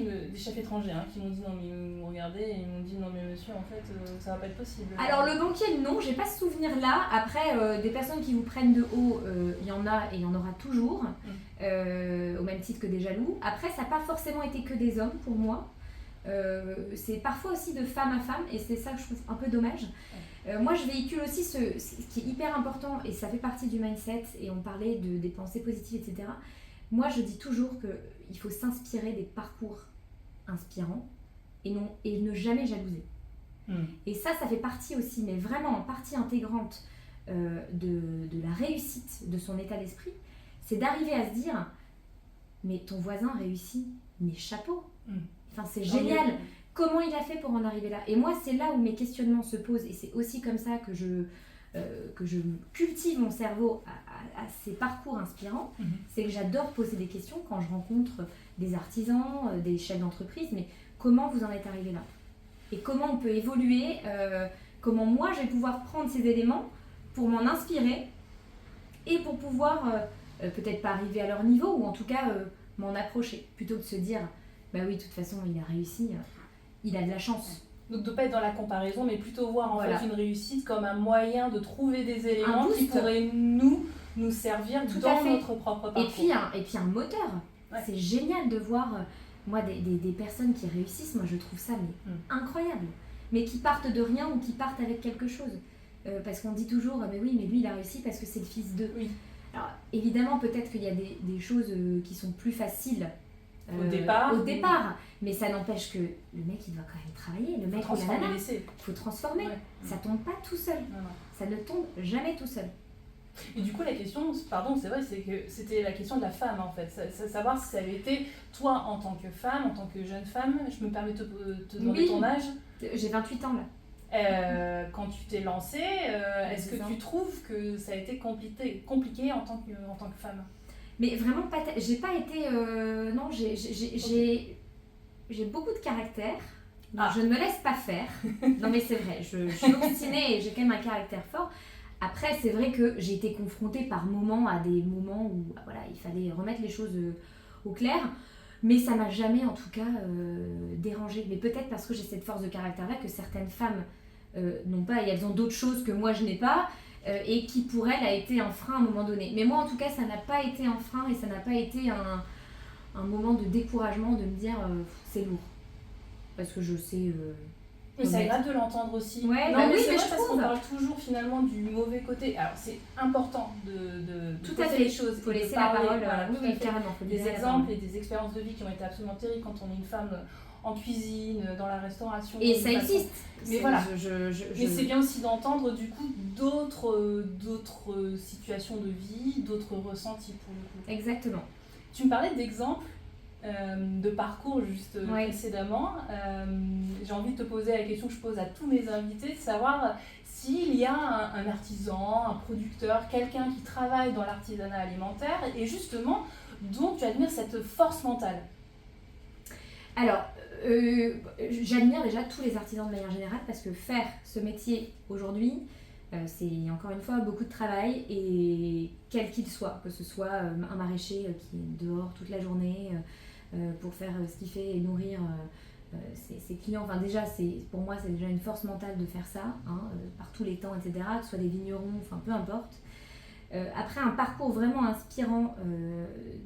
étrangers qui m'ont dit non mais ils m'ont regardé et ils m'ont dit non mais monsieur en fait ça va pas être possible. Alors le banquier, non, j'ai pas ce souvenir-là. Après, des personnes qui vous prennent de haut, il y en a et il y en aura toujours, au même titre que des jaloux. Après, ça n'a pas forcément été que des hommes pour moi. C'est parfois aussi de femme à femme et c'est ça que je trouve un peu dommage. Moi, je véhicule aussi ce qui est hyper important et ça fait partie du mindset et on parlait des pensées positives, etc. Moi, je dis toujours qu'il faut s'inspirer des parcours inspirants et ne jamais jalouser. Et ça fait partie aussi, mais vraiment en partie intégrante de la réussite de son état d'esprit, c'est d'arriver à se dire mais ton voisin réussit, mais chapeau. Enfin, c'est génial. Comment il a fait pour en arriver là? Et moi, c'est là où mes questionnements se posent et c'est aussi comme ça que je cultive mon cerveau à ces parcours inspirants. C'est que j'adore poser des questions quand je rencontre des artisans, des chefs d'entreprise, mais comment vous en êtes arrivé là? Et comment on peut évoluer, comment moi je vais pouvoir prendre ces éléments pour m'en inspirer et pour pouvoir peut-être pas arriver à leur niveau ou en tout cas m'en approcher, plutôt que de se dire bah oui, de toute façon il a réussi, il a de la chance. Donc de ne pas être dans la comparaison, mais plutôt voir en fait une réussite comme un moyen de trouver des éléments qui pourraient nous servir dans notre propre parcours. Et puis un moteur. C'est génial de voir moi des personnes qui réussissent, moi je trouve ça incroyable. Mais qui partent de rien ou qui partent avec quelque chose. Parce qu'on dit toujours, mais oui, mais lui il a réussi parce que c'est le fils d'eux. Oui. Alors évidemment peut-être qu'il y a des choses qui sont plus faciles au départ, mais ça n'empêche que le mec il doit quand même travailler, le mec ou la nana, il faut transformer, ça tombe pas tout seul, ça ne tombe jamais tout seul. Et du coup la question, pardon c'est vrai, c'est que c'était la question de la femme en fait, savoir si ça avait été toi en tant que femme, en tant que jeune femme, je me permets de te demander ton âge. J'ai 28 ans là. Quand tu t'es lancée, est-ce que tu trouves que ça a été compliqué en tant que femme? Mais vraiment, j'ai pas été... non, j'ai beaucoup de caractère. Je ne me laisse pas faire. Non mais c'est vrai, je suis obstinée et j'ai quand même un caractère fort. Après, c'est vrai que j'ai été confrontée par moments à des moments où voilà, il fallait remettre les choses au clair. Mais ça m'a jamais en tout cas dérangée. Mais peut-être parce que j'ai cette force de caractère-là que certaines femmes n'ont pas et elles ont d'autres choses que moi je n'ai pas. Et qui pour elle a été un frein à un moment donné. Mais moi en tout cas ça n'a pas été un frein et ça n'a pas été un moment de découragement de me dire c'est lourd. Parce que je sais... mais ça agrade de l'entendre aussi. Ouais, non, mais c'est oui, vrai parce qu'on parle toujours finalement du mauvais côté. Alors c'est important de tout à fait. Les choses. Il faut laisser la parole. Oui, carrément. Des exemples et des expériences de vie qui ont été absolument terribles quand on est une femme en cuisine, dans la restauration. Et ça existe. Mais voilà. Mais c'est bien aussi d'entendre du coup d'autres situations de vie, d'autres ressentis pour le coup. Exactement. Tu me parlais d'exemples de parcours juste précédemment. J'ai envie de te poser la question que je pose à tous mes invités, de savoir s'il y a un artisan, un producteur, quelqu'un qui travaille dans l'artisanat alimentaire et justement dont tu admires cette force mentale. Alors, j'admire déjà tous les artisans de manière générale parce que faire ce métier aujourd'hui, c'est encore une fois beaucoup de travail et quel qu'il soit, que ce soit un maraîcher qui est dehors toute la journée pour faire ce qu'il fait et nourrir ses clients. Enfin déjà, pour moi c'est déjà une force mentale de faire ça, par tous les temps, etc. Que ce soit des vignerons, enfin peu importe. Après un parcours vraiment inspirant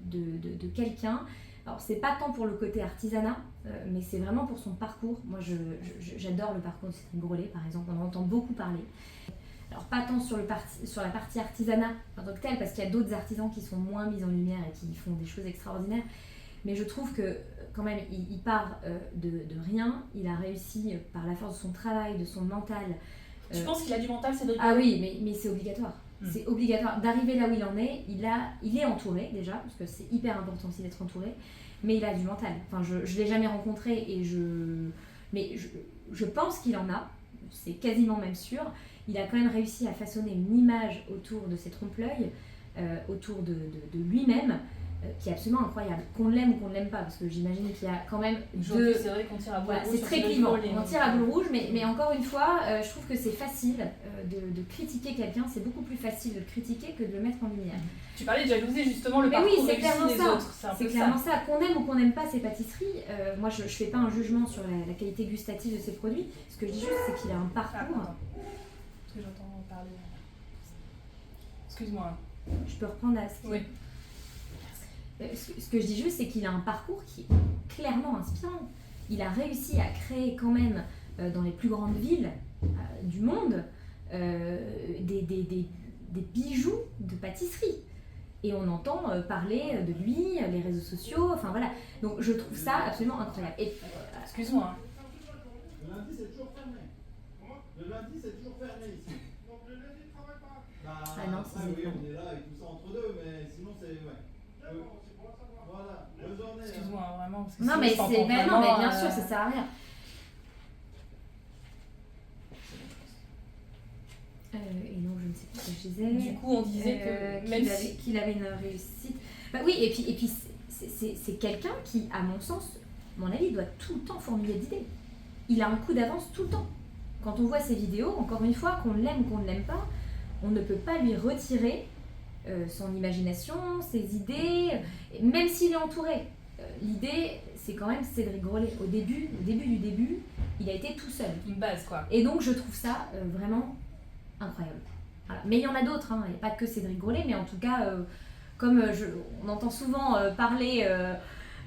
de quelqu'un. Alors c'est pas tant pour le côté artisanat, mais c'est vraiment pour son parcours. Moi j'adore le parcours de Cédric Grolet par exemple, on en entend beaucoup parler. Alors pas tant sur la partie artisanat en tant que telle, parce qu'il y a d'autres artisans qui sont moins mis en lumière et qui font des choses extraordinaires, mais je trouve que quand même il part de rien, il a réussi par la force de son travail, de son mental. Tu penses qu'il a du mental, Cédric? Ah oui, mais c'est obligatoire. C'est obligatoire d'arriver là où il en est. Il est entouré déjà, parce que c'est hyper important aussi d'être entouré, mais il a du mental. Enfin, je ne l'ai jamais rencontré, mais je pense qu'il en a, c'est quasiment même sûr. Il a quand même réussi à façonner une image autour de ses trompe-l'œil, autour de lui-même, qui est absolument incroyable. Qu'on l'aime ou qu'on ne l'aime pas, parce que j'imagine qu'il y a quand même Aujourd'hui, c'est vrai qu'on tire à boule rouge. C'est très clivant, on tire à boule rouge, mais encore une fois, je trouve que c'est facile de critiquer quelqu'un, c'est beaucoup plus facile de le critiquer que de le mettre en lumière. Tu parlais de jalouser justement le parcours réussi des autres. C'est clairement ça. Qu'on aime ou qu'on n'aime pas ses pâtisseries, moi je fais pas un jugement sur la qualité gustative de ses produits. Ce que je dis juste, c'est qu'il a un parcours. Parce que j'entends parler. Excuse-moi. Je peux reprendre à ce qui... Oui. Ce que je dis juste, c'est qu'il a un parcours qui est clairement inspirant. Il a réussi à créer quand même dans les plus grandes villes du monde des bijoux de pâtisserie. Et on entend parler de lui, les réseaux sociaux, enfin voilà. Donc je trouve ça absolument incroyable. Et, excuse-moi. Le lundi, c'est toujours fermé. Le lundi, c'est toujours fermé ici. Donc le lundi, il ne travaille pas. Ah non, c'est oui, on est là avec tout ça entre deux, mais sinon c'est... Ouais. Voilà, bonne journée. Excuse-moi, vraiment. Parce que non, mais c'est non, mais bien sûr, ça sert à rien. Et donc, je ne sais plus ce que je disais. Du coup, on disait qu'il avait une réussite. Bah oui, et puis c'est quelqu'un qui, à mon sens, mon avis, doit tout le temps formuler d'idées. Il a un coup d'avance tout le temps. Quand on voit ses vidéos, encore une fois, qu'on l'aime ou qu'on ne l'aime pas, on ne peut pas lui retirer son imagination, ses idées, même s'il est entouré. L'idée, c'est quand même Cédric Grolet. Au début du début, il a été tout seul. Une base, quoi. Et donc, je trouve ça vraiment incroyable. Voilà. Mais il y en a d'autres, hein. Il n'y a pas que Cédric Grolet, mais en tout cas, comme on entend souvent parler,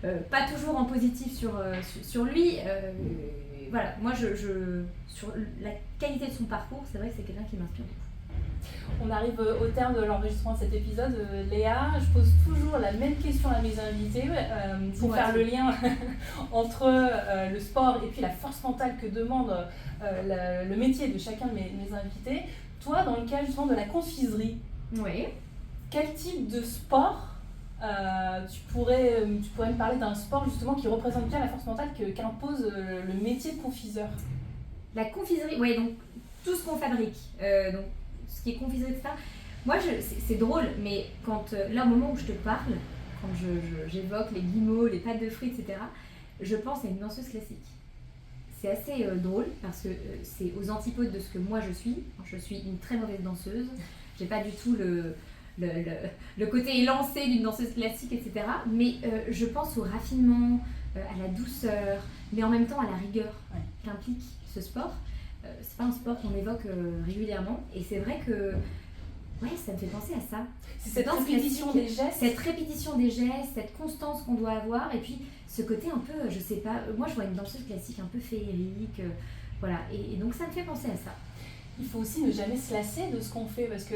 pas toujours en positif sur lui, voilà, moi, sur la qualité de son parcours, c'est vrai que c'est quelqu'un qui m'inspire beaucoup. On arrive au terme de l'enregistrement de cet épisode. Léa, je pose toujours la même question à mes invités pour faire le lien entre le sport et puis la force mentale que demande le métier de chacun de mes invités. Toi, dans le cas justement de la confiserie, quel type de sport tu pourrais me parler d'un sport justement qui représente bien la force mentale qu'impose le métier de confiseur? La confiserie, oui, donc tout ce qu'on fabrique, donc ce qui est confiserie, etc. Moi, c'est drôle, mais quand là, au moment où je te parle, quand j'évoque les guimauves, les pâtes de fruits, etc., je pense à une danseuse classique. C'est assez drôle parce que c'est aux antipodes de ce que moi je suis. Je suis une très mauvaise danseuse. J'ai pas du tout le côté élancé d'une danseuse classique, etc. Mais je pense au raffinement, à la douceur, mais en même temps à la rigueur qu'implique ce sport. C'est pas un sport qu'on évoque régulièrement, et c'est vrai que ça me fait penser à ça. C'est cette répétition des gestes. Cette répétition des gestes, cette constance qu'on doit avoir, et puis ce côté un peu, je sais pas, moi je vois une danseuse classique un peu féerique, voilà, et donc ça me fait penser à ça. Il faut aussi ne jamais se lasser de ce qu'on fait, parce que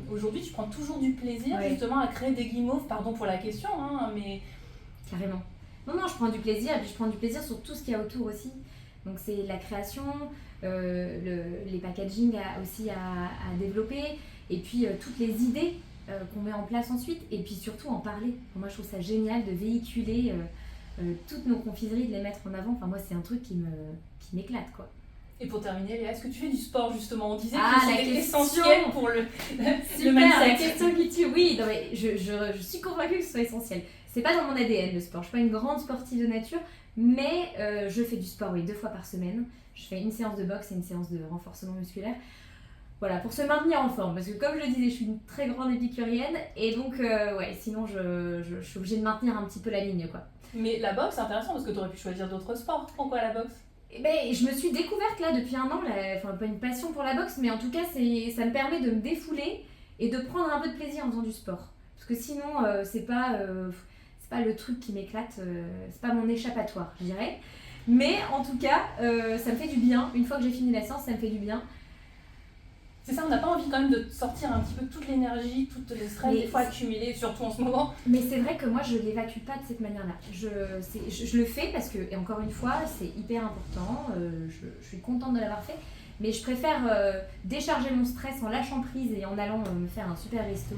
aujourd'hui tu prends toujours du plaisir justement à créer des guimauves, pardon pour la question, mais... Carrément. Non, je prends du plaisir, et puis je prends du plaisir sur tout ce qu'il y a autour aussi. Donc c'est la création, les packaging aussi à développer, et puis toutes les idées qu'on met en place ensuite, et puis surtout en parler. Moi je trouve ça génial de véhiculer toutes nos confiseries, de les mettre en avant. Enfin moi c'est un truc qui m'éclate, quoi. Et pour terminer, Léa, est-ce que tu fais du sport justement? On disait que c'était essentiel pour le Super, mindset. La question qui tue, oui, non, mais je suis convaincue que ce soit essentiel. C'est pas dans mon ADN le sport, je suis pas une grande sportive de nature, mais je fais du sport 2 fois par semaine. Je fais une séance de boxe et une séance de renforcement musculaire. Voilà, pour se maintenir en forme, parce que comme je le disais, je suis une très grande épicurienne, et donc sinon je suis obligée de maintenir un petit peu la ligne, quoi. Mais la boxe, c'est intéressant parce que tu aurais pu choisir d'autres sports. Pourquoi la boxe? Je me suis découverte là depuis un an, pas une passion pour la boxe, mais en tout cas ça me permet de me défouler et de prendre un peu de plaisir en faisant du sport. Parce que sinon c'est pas le truc qui m'éclate, c'est pas mon échappatoire, je dirais. Mais en tout cas, ça me fait du bien. Une fois que j'ai fini la séance, ça me fait du bien. C'est ça, on n'a pas envie quand même de sortir un petit peu toute l'énergie, tout le stress des fois accumulé, surtout en ce moment. Mais c'est vrai que moi, je ne l'évacue pas de cette manière-là. Je le fais parce que, et encore une fois, c'est hyper important, je suis contente de l'avoir fait, Mais je préfère décharger mon stress en lâchant prise et en allant me faire un super resto.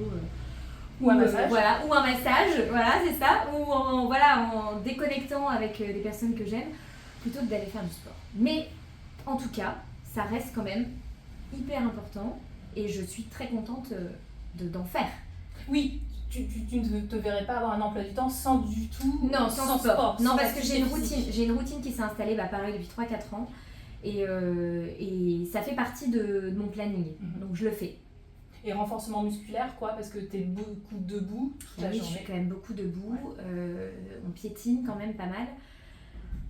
Ou un massage. Voilà, ou un massage, voilà, c'est ça. Ou en déconnectant avec les personnes que j'aime, plutôt que d'aller faire du sport. Mais en tout cas, ça reste quand même hyper important et je suis très contente d'en faire. Oui, tu ne te verrais pas avoir un emploi du temps sans du tout. Non, sans sport. Non, sans parce que j'ai une activité routine. physique. J'ai une routine qui s'est installée pareil depuis 3-4 ans. Et ça fait partie de mon planning. Donc je le fais. Et renforcement musculaire, quoi, parce que tu es beaucoup debout toute la Oui, je journée. suis quand même beaucoup debout. Ouais. On piétine quand même pas mal.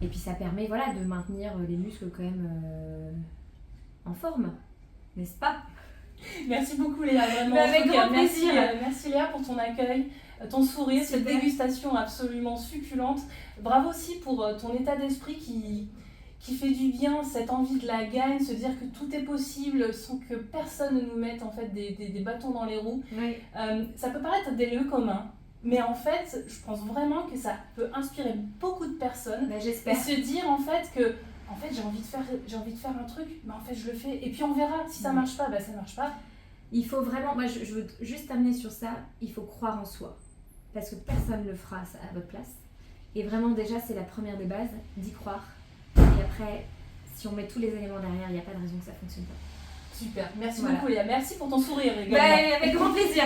Et puis ça permet voilà, de maintenir les muscles quand même en forme. N'est-ce pas? Merci beaucoup Léa, vraiment. Mais avec En tout cas, grand plaisir. Merci Léa pour ton accueil, ton sourire, cette Super. dégustation absolument succulente. Bravo aussi pour ton état d'esprit qui fait du bien, cette envie de la gagne, se dire que tout est possible sans que personne ne nous mette en fait des bâtons dans les roues. Oui. Ça peut paraître des lieux communs, mais en fait, je pense vraiment que ça peut inspirer beaucoup de personnes. Bah, Et j'espère. se dire en fait que j'ai envie de faire un truc, mais en fait je le fais et puis on verra si ça marche pas, ça marche pas. Il faut vraiment, moi je veux juste amener sur ça, il faut croire en soi. Parce que personne ne le fera à votre place. Et vraiment déjà c'est la première des bases, d'y croire. Et après, si on met tous les éléments derrière, il n'y a pas de raison que ça ne fonctionne pas. Super, merci Voilà. beaucoup Léa, merci pour ton sourire également. Avec grand plaisir.